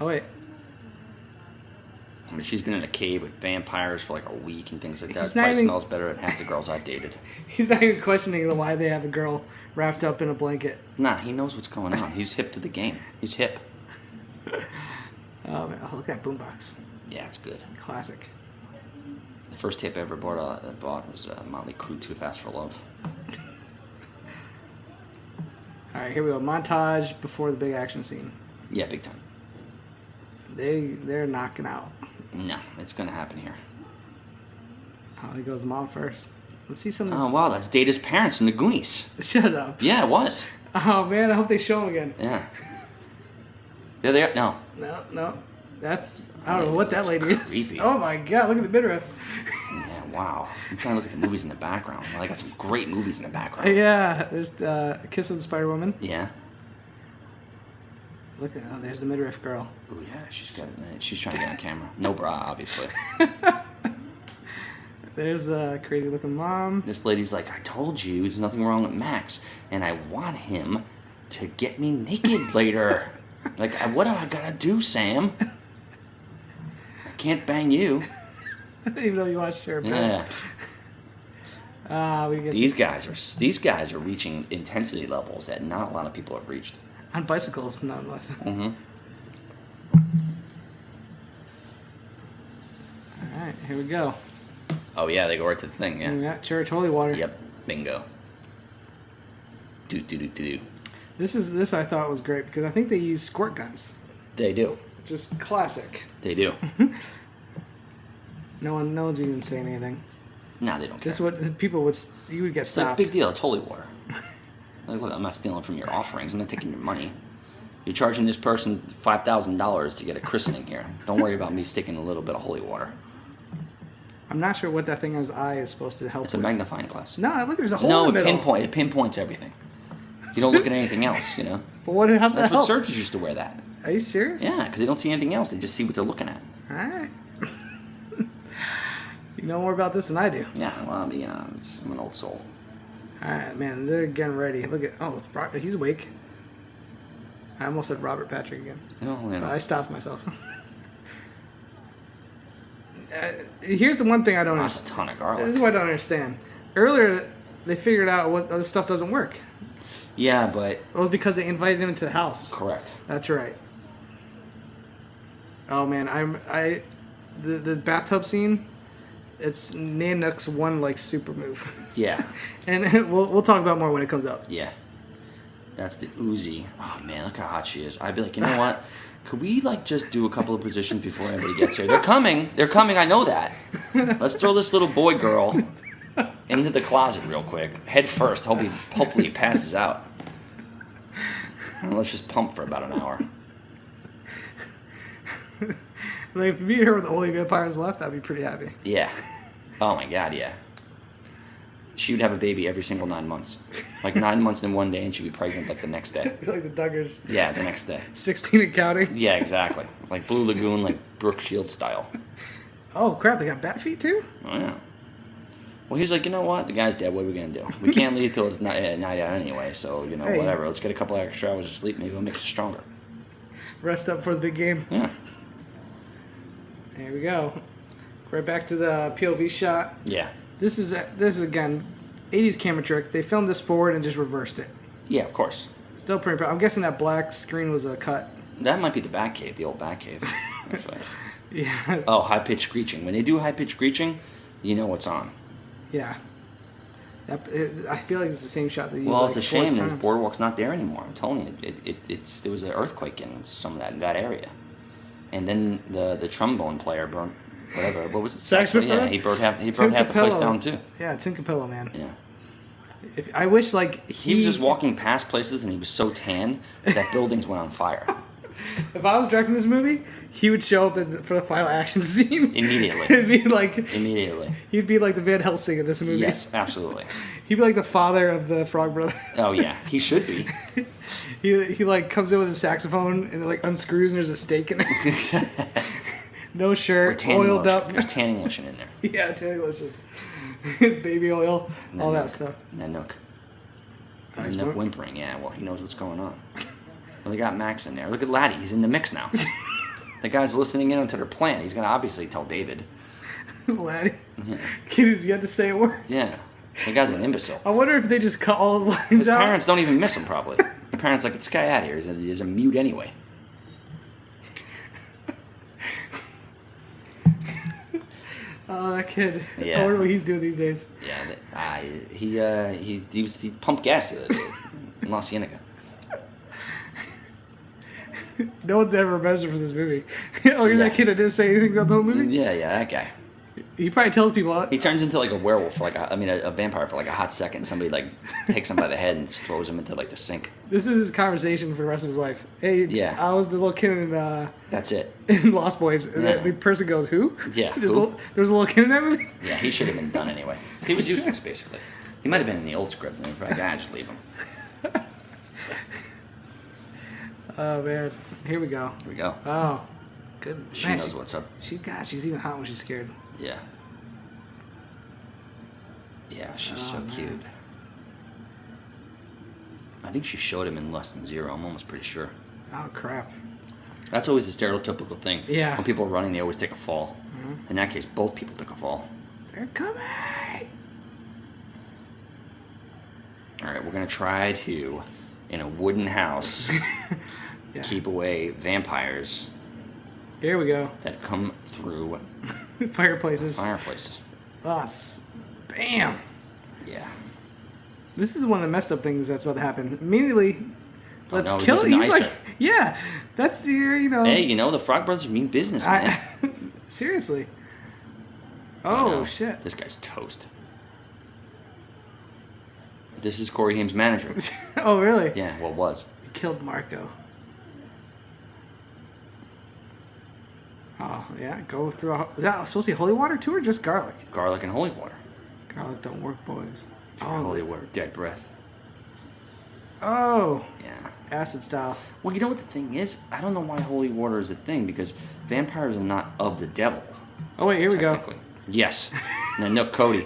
Oh, wait. I mean, she's been in a cave with vampires for like a week and things like that. He's Probably not even- smells better than half the girls I've dated. He's not even questioning why they have a girl wrapped up in a blanket. Nah, he knows what's going on. He's hip to the game. He's hip. Oh, man. Oh, look at that boombox. Yeah, it's good. Classic. The first tape I ever bought was Motley Crue, Too Fast for Love. All right, here we go. Montage before the big action scene. Yeah, big time. They're knocking out. No, it's going to happen here. Oh, he goes mom first. Let's see some of this. Oh, wow, that's Data's parents from the Goonies. Shut up. Yeah, it was. Oh, man, I hope they show him again. Yeah. There they are. No. No. That's, I don't know what that lady is. Creepy. Oh, my God, look at the midriff. Yeah, wow. I'm trying to look at the movies in the background. Well, I got some great movies in the background. Yeah, there's A Kiss of the Spider Woman. Yeah. Look at there's the midriff girl. Oh yeah, she's trying to get on camera. No bra, obviously. There's the crazy looking mom. This lady's like, I told you there's nothing wrong with Max, and I want him to get me naked later. Like, what do I gotta do, Sam? I can't bang you. Even though you watched her. Yeah. We get These guys are reaching intensity levels that not a lot of people have reached. on bicycles, nonetheless. Mm-hmm. All right, here we go. Oh yeah, they go right to the thing. Yeah. We got church holy water. Yep. Bingo. Do. This I thought was great because I think they use squirt guns. They do. Just classic. They do. No one's even saying anything. Nah, they don't care. This is what people would. You would get It's like, stopped. big deal. It's holy water. Like, look, I'm not stealing from your offerings. I'm not taking your money. You're charging this person $5,000 to get a christening here. Don't worry about me sticking a little bit of holy water. I'm not sure what that thing on his eye is supposed to help It's a with. magnifying glass. No, look, there's a hole No, in the middle. it pinpoints everything. You don't look at anything else, you know? But how's that That's what help? surgeons used to wear that. Are you serious? Yeah, because they don't see anything else. They just see what they're looking at. All right. You know more about this than I do. Yeah, well, I mean, I'm an old soul. All right, man, they're getting ready. Look at he's awake. I almost said Robert Patrick again, Oh, you but know. I stopped myself. Here's the one thing I don't That's a understand. ton of garlic. This is what I don't understand. Earlier, they figured out what other stuff doesn't work. Yeah, but It was because they invited him into the house. correct. That's right. Oh man, the bathtub scene. It's Nanook's one like super move, Yeah, and we'll talk about more when it comes up. yeah. That's the Uzi. Oh man, look how hot she is. I'd be like, you know what? Could we like just do a couple of positions before everybody gets here? They're coming. They're coming. I know that. Let's throw this little boy girl into the closet real quick, head first. Hopefully he passes out. And let's just pump for about an hour. Like if me and her were the only vampires left, I'd be pretty happy. Yeah. Oh my god, yeah. She would have a baby every single 9 months. Like 9 months in one day, and she'd be pregnant like the next day. Like the Duggars. Yeah, the next day. 16 and counting. Yeah, exactly. Like Blue Lagoon, like Brooke Shields style. Oh crap! They got bat feet too. Oh yeah. Well, he was like, you know what? The guy's dead. What are we gonna do? We can't leave till it's night out anyway. So you know, Hey. whatever. Let's get a couple extra hours of sleep. Maybe it'll make us stronger. Rest up for the big game. Yeah. Here we go. Right back to the POV shot. Yeah. This is again, 80s camera trick. They filmed this forward and just reversed it. Yeah, of course. Still pretty proud. I'm guessing that black screen was a cut. That might be the Batcave, the old Batcave. Actually. Yeah. Oh, high pitched screeching. When they do high pitched screeching, you know what's on. Yeah. I feel like it's the same shot they used. Well, like it's a 4 shame that times. this Boardwalk's not there anymore. I'm telling you, there was an earthquake in some of that area, and then the trombone player burned whatever. What was it? Saxophone? Yeah, he burned half the Tim place Capello. down too. Yeah, Tim Capello, man. Yeah, If I wish like he was just walking past places and he was so tan that buildings went on fire If I was directing this movie, he would show up for the final action scene. immediately. It'd be like Immediately. he'd be like the Van Helsing in this movie. Yes, absolutely. He'd be like the father of the Frog Brothers. Oh yeah, he should be. He like comes in with a saxophone and it like unscrews and there's a steak in it. No shirt, oiled up. There's tanning lotion in there. Yeah, tanning lotion. Baby oil, all that stuff. Nanook. Nice Nanook work. whimpering. Yeah, well, he knows what's going on. Well, they got Max in there. Look at Laddie. He's in the mix now. The guy's listening in onto their plan. He's going to obviously tell David. Laddie. Yeah. Kid who's yet to say a word. Yeah. The guy's an imbecile. I wonder if they just cut all his lines His out. parents don't even miss him, probably. The parents like, get this guy out of here. He's a mute anyway. Oh, that kid. Yeah. I wonder what he's doing these days. Yeah. He pumped gas the other day in La Cienega. No one's ever measured for this movie. Oh, you're that kid that didn't say anything about the whole movie? Yeah, that guy. He probably tells people. He turns into like a werewolf for a vampire for like a hot second. Somebody like takes him by the head and just throws him into like the sink. This is his conversation for the rest of his life. Hey, Yeah. I was the little kid in That's it. in Lost Boys, and Yeah. the person goes, "Who?" Yeah, There's, who? there was a little kid in that movie. Yeah, he should have been done anyway. He was useless basically. He might have been in the old script. And they were like, just leave him. Oh man, here we go. Here we go. Oh, good. She Man, knows what's up. She's even hot when she's scared. Yeah. Yeah, she's so man. cute. I think she showed him in Less Than Zero. I'm almost pretty sure. Oh crap. That's always the stereotypical thing. Yeah. When people are running, they always take a fall. Mm-hmm. In that case, both people took a fall. They're coming. All right, we're going to try to, in a wooden house, Yeah. keep away vampires Here we go. that come through Fireplaces. fireplaces. Us. Bam. Yeah. This is one of the messed up things that's about to happen. Immediately, let's no, he's kill. using He's the like, yeah, that's your. Hey, the Frog Brothers mean business, man. Seriously. I Oh know. shit. This guy's toast. This is Corey Haim's manager. Oh really? Yeah, well, was. He killed Marco. Oh yeah, go through. Is that supposed to be holy water too, or just garlic? Garlic and holy water. Garlic don't work, boys. Holy water, dead breath. Oh, Yeah. acid style. Well, you know what the thing is? I don't know why holy water is a thing, because vampires are not of the devil. Oh wait, here we go. Technically. Yes. No, Cody.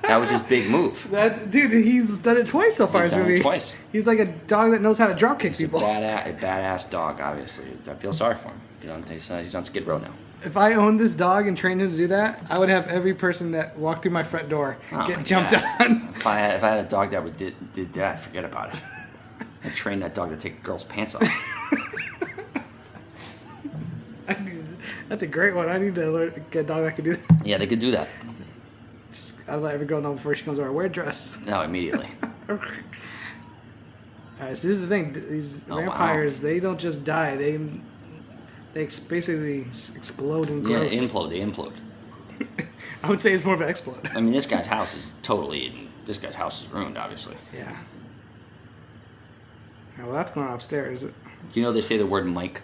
That was his big move. That dude, he's done it twice so far. He's in this done it movie. twice. He's like a dog that knows how to drop kick He's a people. badass dog, obviously. I feel sorry for him. He's on Skid Row now. If I owned this dog and trained him to do that, I would have every person that walked through my front door Oh my get jumped God. on. If I had a dog that did that, forget about it. I'd train that dog to take a girl's pants off. That's a great one. I need to get a dog that can do that. Yeah, they could do that. I'll let every girl know before she comes over. Wear a dress. No, immediately. Alright, so this is the thing. These vampires, they don't just die. They basically explode and Yeah, gross. they implode. I would say it's more of an explode. I mean, this guy's house is ruined, obviously. Yeah. Alright, well, that's going on upstairs. You know they say the word Mike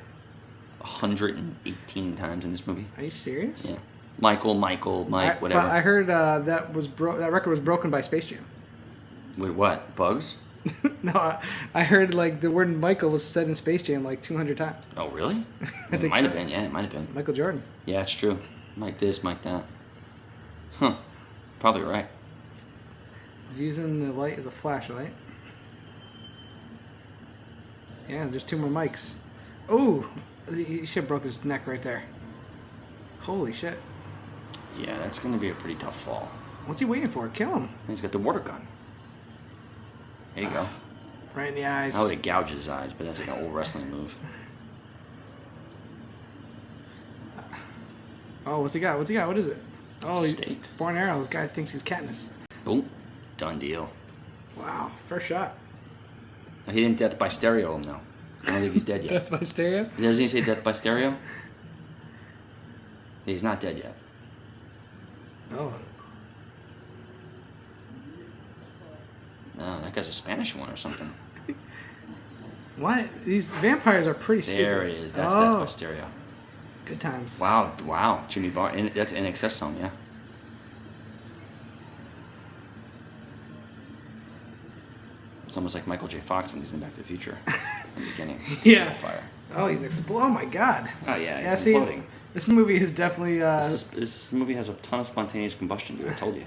118 times in this movie? Are you serious? Yeah. Michael, Mike, whatever. But I heard that record was broken by Space Jam. With what? Bugs? No, I heard like the word Michael was said in Space Jam like 200 times. Oh, really? I It think might have so. been, yeah, it might have been. Michael Jordan. Yeah, it's true. Mike this, Mike that. Huh. Probably right. He's using the light as a flashlight. Yeah, there's two more mics. Oh, he should have broke his neck right there. Holy shit. Yeah, that's going to be a pretty tough fall. What's he waiting for? Kill him. He's got the water gun. There you go. Right in the eyes. I would have gouged his eyes, but that's like an old wrestling move. Oh, what's he got? What's he got? What is it? Oh, he's Steak. Born arrow. The guy thinks he's Katniss. Boom. Done deal. Wow, first shot. He didn't death by stereo him, though. I don't think he's dead yet. Death by stereo? Doesn't he say death by stereo? He's not dead yet. Oh. No, that guy's a Spanish one or something. What? These vampires are pretty stupid. There it is. That's oh, death by stereo. Good times. Wow. Jimmy Bar. That's an excess song, yeah. It's almost like Michael J. Fox when he's in Back to the Future in the beginning. Yeah. Fire. Oh, he's exploding. Oh my god. Oh yeah, Yeah, it's see, imploding. this movie is definitely. This movie has a ton of spontaneous combustion, dude. I told you.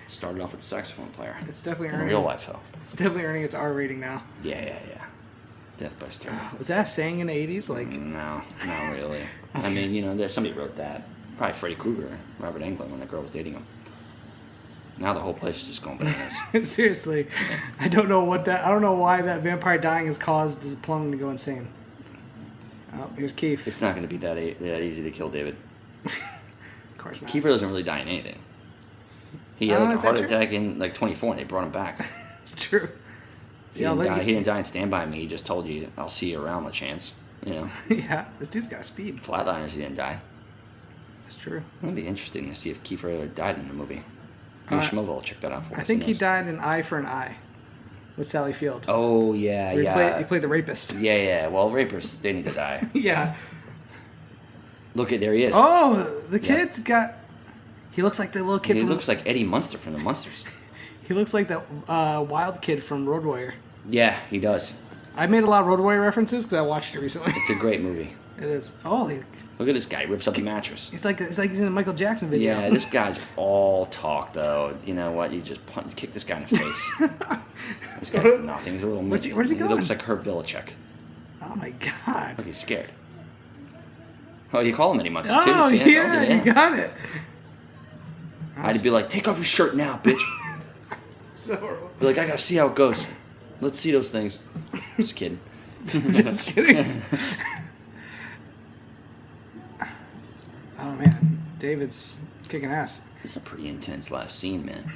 Started off with the saxophone player. It's definitely In earning. real life, though. It's definitely earning its R rating now. Yeah. Death by Stone. Was that a saying in the 80s? Like, No, not really. I mean, somebody wrote that. Probably Freddy Krueger, Robert Englund, when the girl was dating him. Now the whole place is just going bananas. Seriously, I don't know why that vampire dying has caused this plumbing to go insane. Oh, here's Keith. It's not going to be that easy to kill David. Of course not. Kiefer doesn't really die in anything. He had a heart attack in 24 and they brought him back. It's true. He didn't die in Stand By Me. He just told you, I'll see you around the chance. Yeah, this dude's got speed. Flatliners, he didn't die. That's true. It'd be interesting to see if Kiefer died in the movie. Maybe Schmovel will check that out for us. I think he died in Eye for an Eye with Sally Field. Oh, yeah, He played the rapist. Yeah. Well, rapists, they need to die. Yeah. Look, there he is. Oh, the kid's got... He looks like the little kid He looks like Eddie Munster from the Munsters. He looks like that wild kid from Road Warrior. Yeah, he does. I made a lot of Road Warrior references because I watched it recently. It's a great movie. It is. Oh, look at this guy. He rips up the mattress. It's like he's in a Michael Jackson video. Yeah, this guy's all talk, though. You know what? You just kick this guy in the face. This guy's nothing. He's a little where's he going? He looks like Herb Villacek. Oh, my God. Look, he's scared. Oh, you call him Eddie Munster, too. Oh, See, yeah, you got it. I'd be like, take off your shirt now, bitch. So horrible. Be like, I gotta see how it goes. Let's see those things. Just kidding. Just kidding. Oh, man. David's kicking ass. It's a pretty intense last scene, man.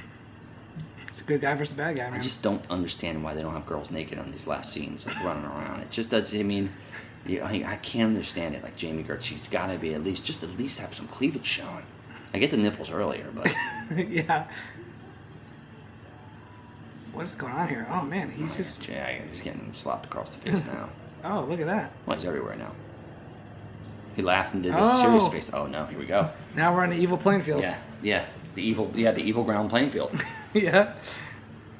It's a good guy versus a bad guy, man. I just don't understand why they don't have girls naked on these last scenes, like running around. It just does. I mean, I can't understand it. Like Jamie Gertz, she's got to be at least have some cleavage showing. I get the nipples earlier, but yeah. What's going on here? Oh man, he's just he's getting slapped across the face now. Oh, look at that. Well, he's everywhere now. He laughed and did that serious face. Oh no, here we go. Now we're on the evil playing field. Yeah. The evil ground playing field. Yeah.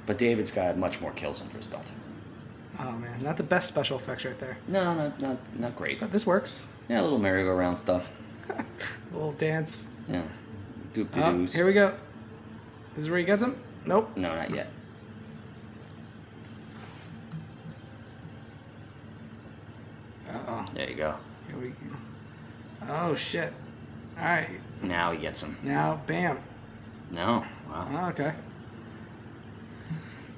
But David's got much more kills under his belt. Oh man, not the best special effects right there. No, not great. But this works. Yeah, a little merry-go-round stuff. A little dance. Yeah. Doop-de-doos. Here we go. This is where he gets him? Nope. No, not yet. Uh-oh. There you go. Here we go. Oh, shit. All right. Now he gets him. Now, bam. No. Wow. Oh, okay.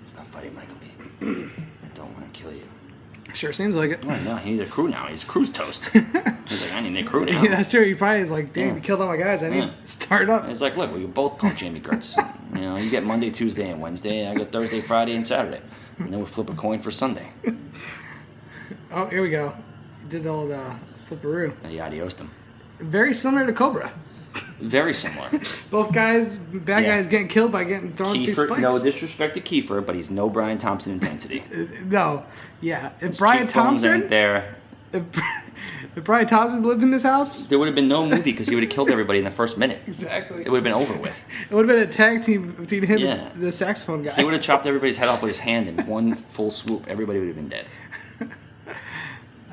Stop fighting, Michael B. I don't want to kill you. Sure seems like it. Oh, no, he needs a crew now. He's crew's toast. He's like, I need a crew now. Yeah, that's true. He probably is like, damn, you killed all my guys. I need to start up. It's like, look, we both pump Jamie Gertz. You get Monday, Tuesday, and Wednesday. I get Thursday, Friday, and Saturday. And then we flip a coin for Sunday. Oh, here we go. Did the old flipperoo. And he adiosed him. Very similar to Cobra. Very similar. Both guys, bad guys getting killed by getting thrown through spikes. No disrespect to Kiefer, but he's no Brian Thompson intensity. No. Yeah. If His Brian cheekbones Thompson... ain't there. If Brian Thompson lived in this house... There would have been no movie because he would have killed everybody in the first minute. Exactly. It would have been over with. It would have been a tag team between him and the saxophone guy. He would have chopped everybody's head off with his hand in one full swoop. Everybody would have been dead.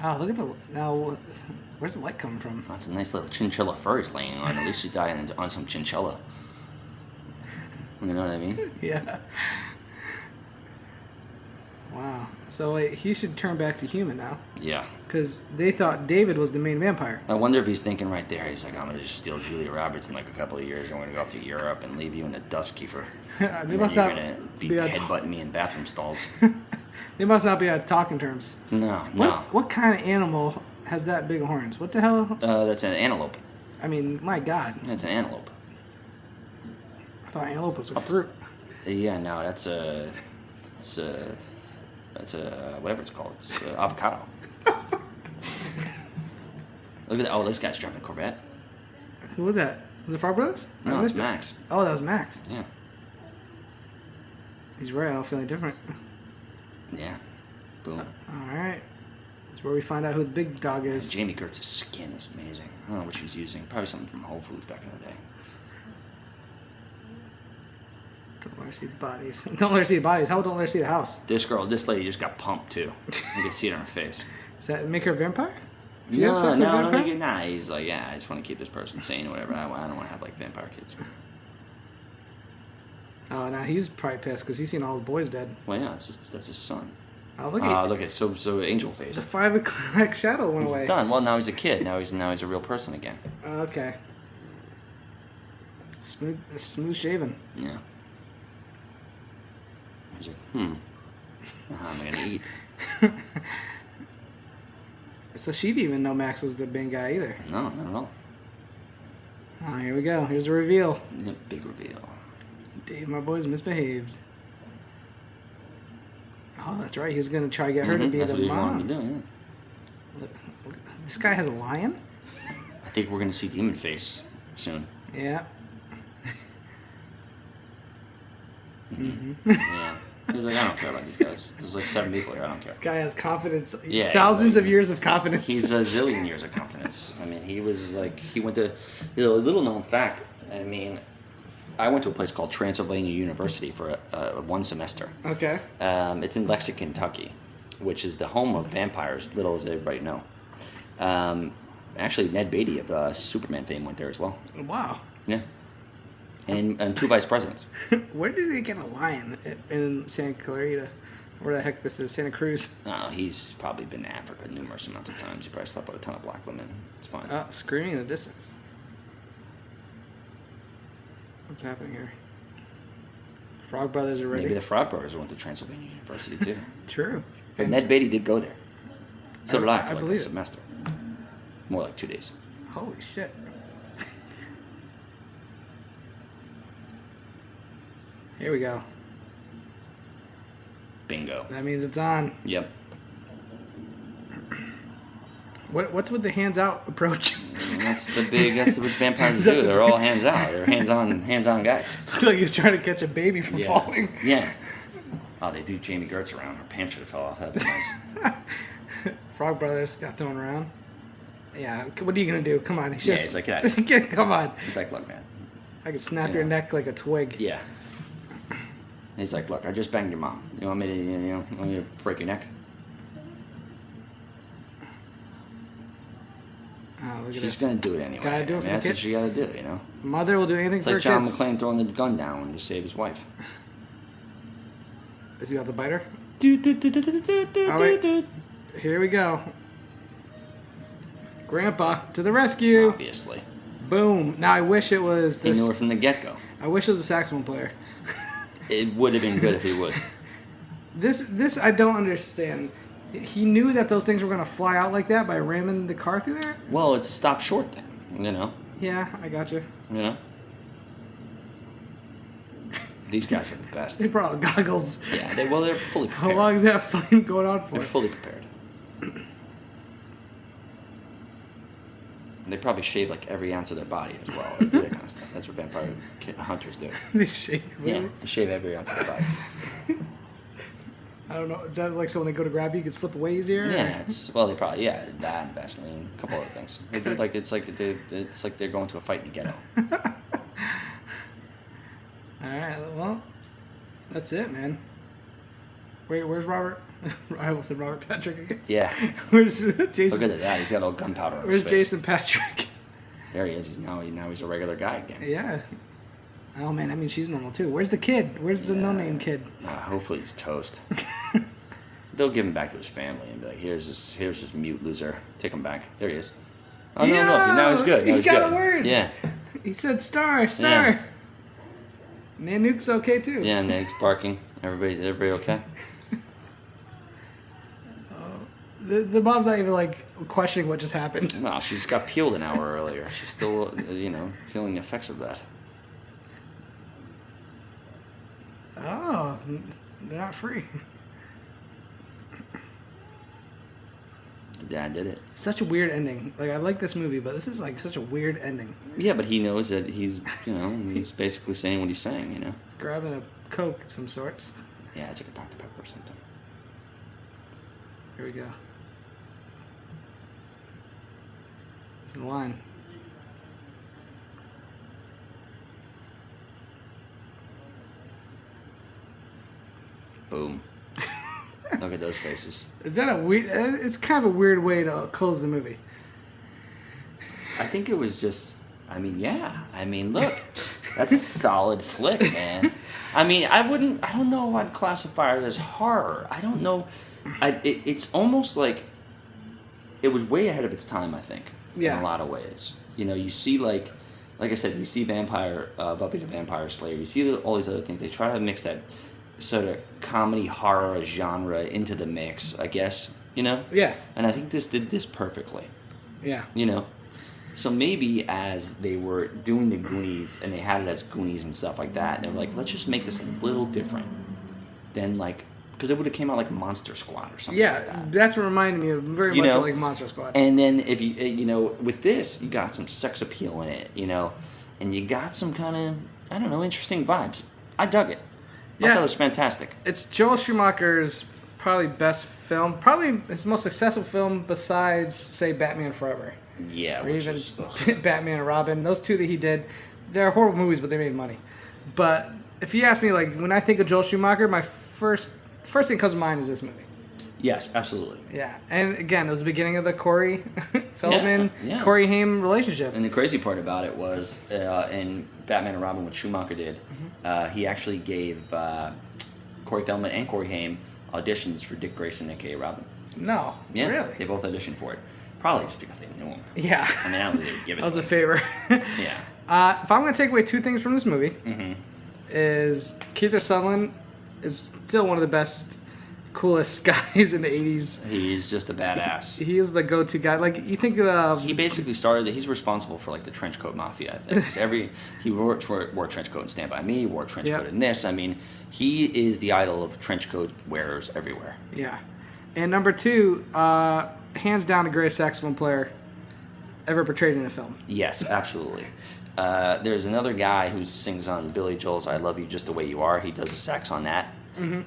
Oh, look at the... Now, where's the light coming from? Oh, that's a nice little chinchilla fur he's laying on. At least he's dying on some chinchilla. You know what I mean? Yeah. Wow. So wait, he should turn back to human now. Yeah. Because they thought David was the main vampire. I wonder if he's thinking right there. He's like, I'm going to just steal Julia Roberts in like a couple of years. I'm going to go off to Europe and leave you in the dust, Kiefer. They must not be headbutting me in bathroom stalls. They must not be on talking terms. No. What kind of animal has that big horns? What the hell? That's an antelope. I mean, my God. That's an antelope. I thought antelope was a fruit. Yeah, no, that's a whatever it's called. It's avocado. Look at that. Oh, this guy's driving a Corvette. Who was that? Was it Far Brothers? No, it's Max. Oh, that was Max. Yeah. He's right. I'm feeling different. Yeah. Boom. All right. That's where we find out who the big dog is. Jamie Gertz's skin is amazing. I don't know what she's using. Probably something from Whole Foods back in the day. Don't let her see the bodies. Don't let her see the bodies. How don't let her see the house? This lady just got pumped too. You can see it on her face. Does that make her a vampire? No, I don't think nah. He's like, yeah, I just want to keep this person sane or whatever. I don't want to have like vampire kids. Oh, now he's probably pissed because he's seen all his boys dead. Well, yeah, that's his son. Oh, look Look at so angel face. the 5 o'clock shadow went away. He's done. Well, now he's a kid. Now he's a real person again. Okay. Smooth shaven. Yeah. He's like, how am I gonna eat? So she didn't even know Max was the main guy either. No, not at all. Oh, here we go. Here's the reveal. Yeah, big reveal. Dave, my boy's misbehaved. Oh, that's right. He's gonna try to get her to be That's the what he mom. wanted to do. Yeah. Look, this guy has a lion. I think we're gonna see Demon Face soon. Yeah. Yeah. He's like, I don't care about these guys. There's like 7 people here. I don't care. This guy has confidence. Yeah, Thousands like, of years of confidence. He's a zillion years of confidence. I mean, he was like, he went to, a little known fact. I mean, I went to a place called Transylvania University for 1 semester. Okay. It's in Lexington, Kentucky, which is the home of vampires, little as everybody know. Actually, Ned Beatty of Superman fame went there as well. Wow. Yeah. And 2 vice presidents. Where did they get a lion in Santa Clarita? Where the heck this is? Santa Cruz? He's probably been to Africa numerous amounts of times. He probably slept with a ton of black women. It's fine. Oh, screaming in the distance. What's happening here? Frog Brothers are ready. Maybe the Frog Brothers went to Transylvania University too. True. But Ned Beatty did go there. So did I for like a believe it. semester. More like 2 days. Holy shit. Here we go. Bingo. That means it's on. Yep. What's with the hands out approach? That's what vampires do. They're all hands out. They're hands on guys. Like he's trying to catch a baby from falling. Yeah. Oh, they do Jamie Gertz around. Her pants should have fell off. That'd be nice. Frog Brothers got thrown around. Yeah, what are you gonna do? Come on, He's like that. Come on. He's like, look, man. I can snap your neck like a twig. Yeah. He's like, look, I just banged your mom. You want me to break your neck? Oh, look at She's this. gonna do it anyway. Gotta do it for the That's kid. what she gotta do, you know. Mother will do anything It's for like her John kids. McClane throwing the gun down to save his wife. Is he about to bite her? Oh, wait. Here we go. Grandpa to the rescue. Obviously. Boom. Now I wish it was He this. knew her from the get-go. I wish it was a saxophone player. It would have been good if he would. This I don't understand. He knew that those things were gonna fly out like that by ramming the car through there. Well, it's a stop short thing, you know. Yeah, I got you. You know. These guys are the best. They brought out goggles. Yeah, they're fully How prepared. long is that flame going on for? They're fully prepared. And they probably shave like every ounce of their body as well. They do that kind of stuff. That's what vampire hunters do. They shake. Yeah, they shave every ounce of their body. I don't know. Is that like so when they go to grab you, you can slip away easier? Yeah, they probably that and Vaseline, a couple other things. They do like it's like they're going to a fight in the ghetto. All right. Well, that's it, man. Wait, where's Robert? I almost said Robert Patrick again. Yeah. Where's Jason? Look at that. He's got all gunpowder on Where's his face. Jason Patrick? There he is. He's a regular guy again. Yeah. Oh man, I mean she's normal too. Where's the kid? Where's the no-name kid? Hopefully he's toast. They'll give him back to his family and be like, here's this mute loser. Take him back. There he is. Oh no, look, now he's good. Now He he's got good. a word. Yeah. He said star. Yeah. Nanook's okay too. Yeah, Nank's barking. Everybody okay? The mom's not even like questioning what just happened. No, she's got peeled an hour earlier. She's still, feeling the effects of that. Oh, they're not free. The dad did it. Such a weird ending. Like I like this movie, but this is like such a weird ending. Yeah, but he knows that he's, he's basically saying what he's saying, He's grabbing a Coke of some sorts. Yeah, it's like a Dr. Pepper or something. Here we go. This is the line. Boom. Look at those faces. Is that a weird? It's kind of a weird way to close the movie. I think it was just, look, that's a solid flick, man. I don't know if I'd classify it as horror. I don't know. It's almost like it was way ahead of its time, I think, Yeah. in a lot of ways. You know, you see, like I said, you see Buffy the Vampire Slayer, you see all these other things. They try to mix that sort of comedy horror genre into the mix, I guess, you know? Yeah. And I think this did this perfectly, Yeah. you know? So maybe as they were doing the Goonies, and they had it as Goonies and stuff like that, they were like, let's just make this a little different than, like, because it would have came out like Monster Squad or something like that. That's what reminded me of very much like Monster Squad. And then if you know, with this, you got some sex appeal in it, you know, and you got some kind of, I don't know, interesting vibes. I dug it. I thought it was fantastic. It's Joel Schumacher's probably best film, probably his most successful film besides, say, Batman Forever. Yeah, Or even Batman and Robin. Those two that he did, they're horrible movies, but they made money. But if you ask me, like, when I think of Joel Schumacher, my first thing that comes to mind is this movie. Yes, absolutely. Yeah, and again, it was the beginning of the Corey Feldman, Yeah. Corey Haim relationship. And the crazy part about it was in Batman and Robin, what Schumacher did, he actually gave Corey Feldman and Corey Haim auditions for Dick Grayson, aka Robin. No, Yeah, really? they both auditioned for it. Probably just because they knew him. Yeah. I mean, I don't think they would give it That was to a him. favor. Yeah. If I'm going to take away two things from this movie, is Kiefer Sutherland is still one of the best, coolest guys in the 80s. He's just a badass. He is the go-to guy. Like, you think of... He basically he's responsible for, like, the trench coat mafia, I think. 'Cause he wore a trench coat in Stand By Me, wore a trench coat in this. I mean, he is the idol of trench coat wearers everywhere. Yeah. And number two, hands down the greatest saxophone player ever portrayed in a film. Yes, absolutely. There's another guy who sings on Billy Joel's I Love You Just the Way You Are. He does a sax on that.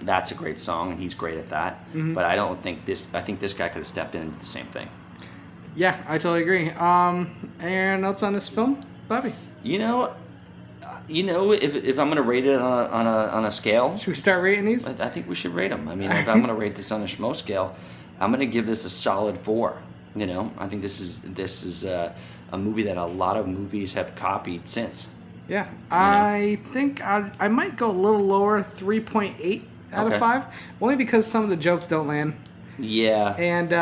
That's a great song, and he's great at that. But I think this guy could have stepped in and did the same thing. Yeah, I totally agree. Any notes on this film, Bobby? You know, if I'm gonna rate it on a scale, Should we start rating these? I think we should rate them. I mean, if I'm gonna rate this on a schmo scale, I'm gonna give this a solid 4. You know, I think this is a movie that a lot of movies have copied since. Yeah, I think I might go a little lower, 3.8 out of 5, only because some of the jokes don't land. Yeah. And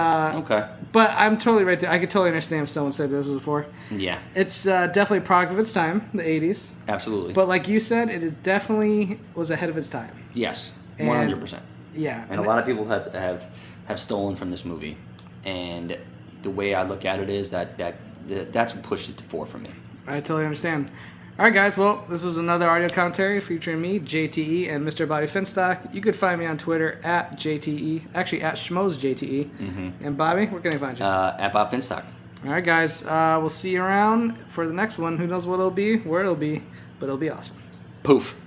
Okay. But I'm totally right there. I could totally understand if someone said this was a 4. Yeah. It's definitely a product of its time, the 80s. Absolutely. But like you said, it is definitely was ahead of its time. Yes, And- 100%. Yeah. And a lot of people have stolen from this movie, and the way I look at it is that's what pushed it to 4 for me. I totally understand. All right, guys. Well, this was another audio commentary featuring me, JTE, and Mr. Bobby Finstock. You could find me on Twitter at JTE, actually at SchmoesJTE. And Bobby, where can I find you? At Bob Finstock. All right, guys. We'll see you around for the next one. Who knows what it'll be, where it'll be, but it'll be awesome. Poof.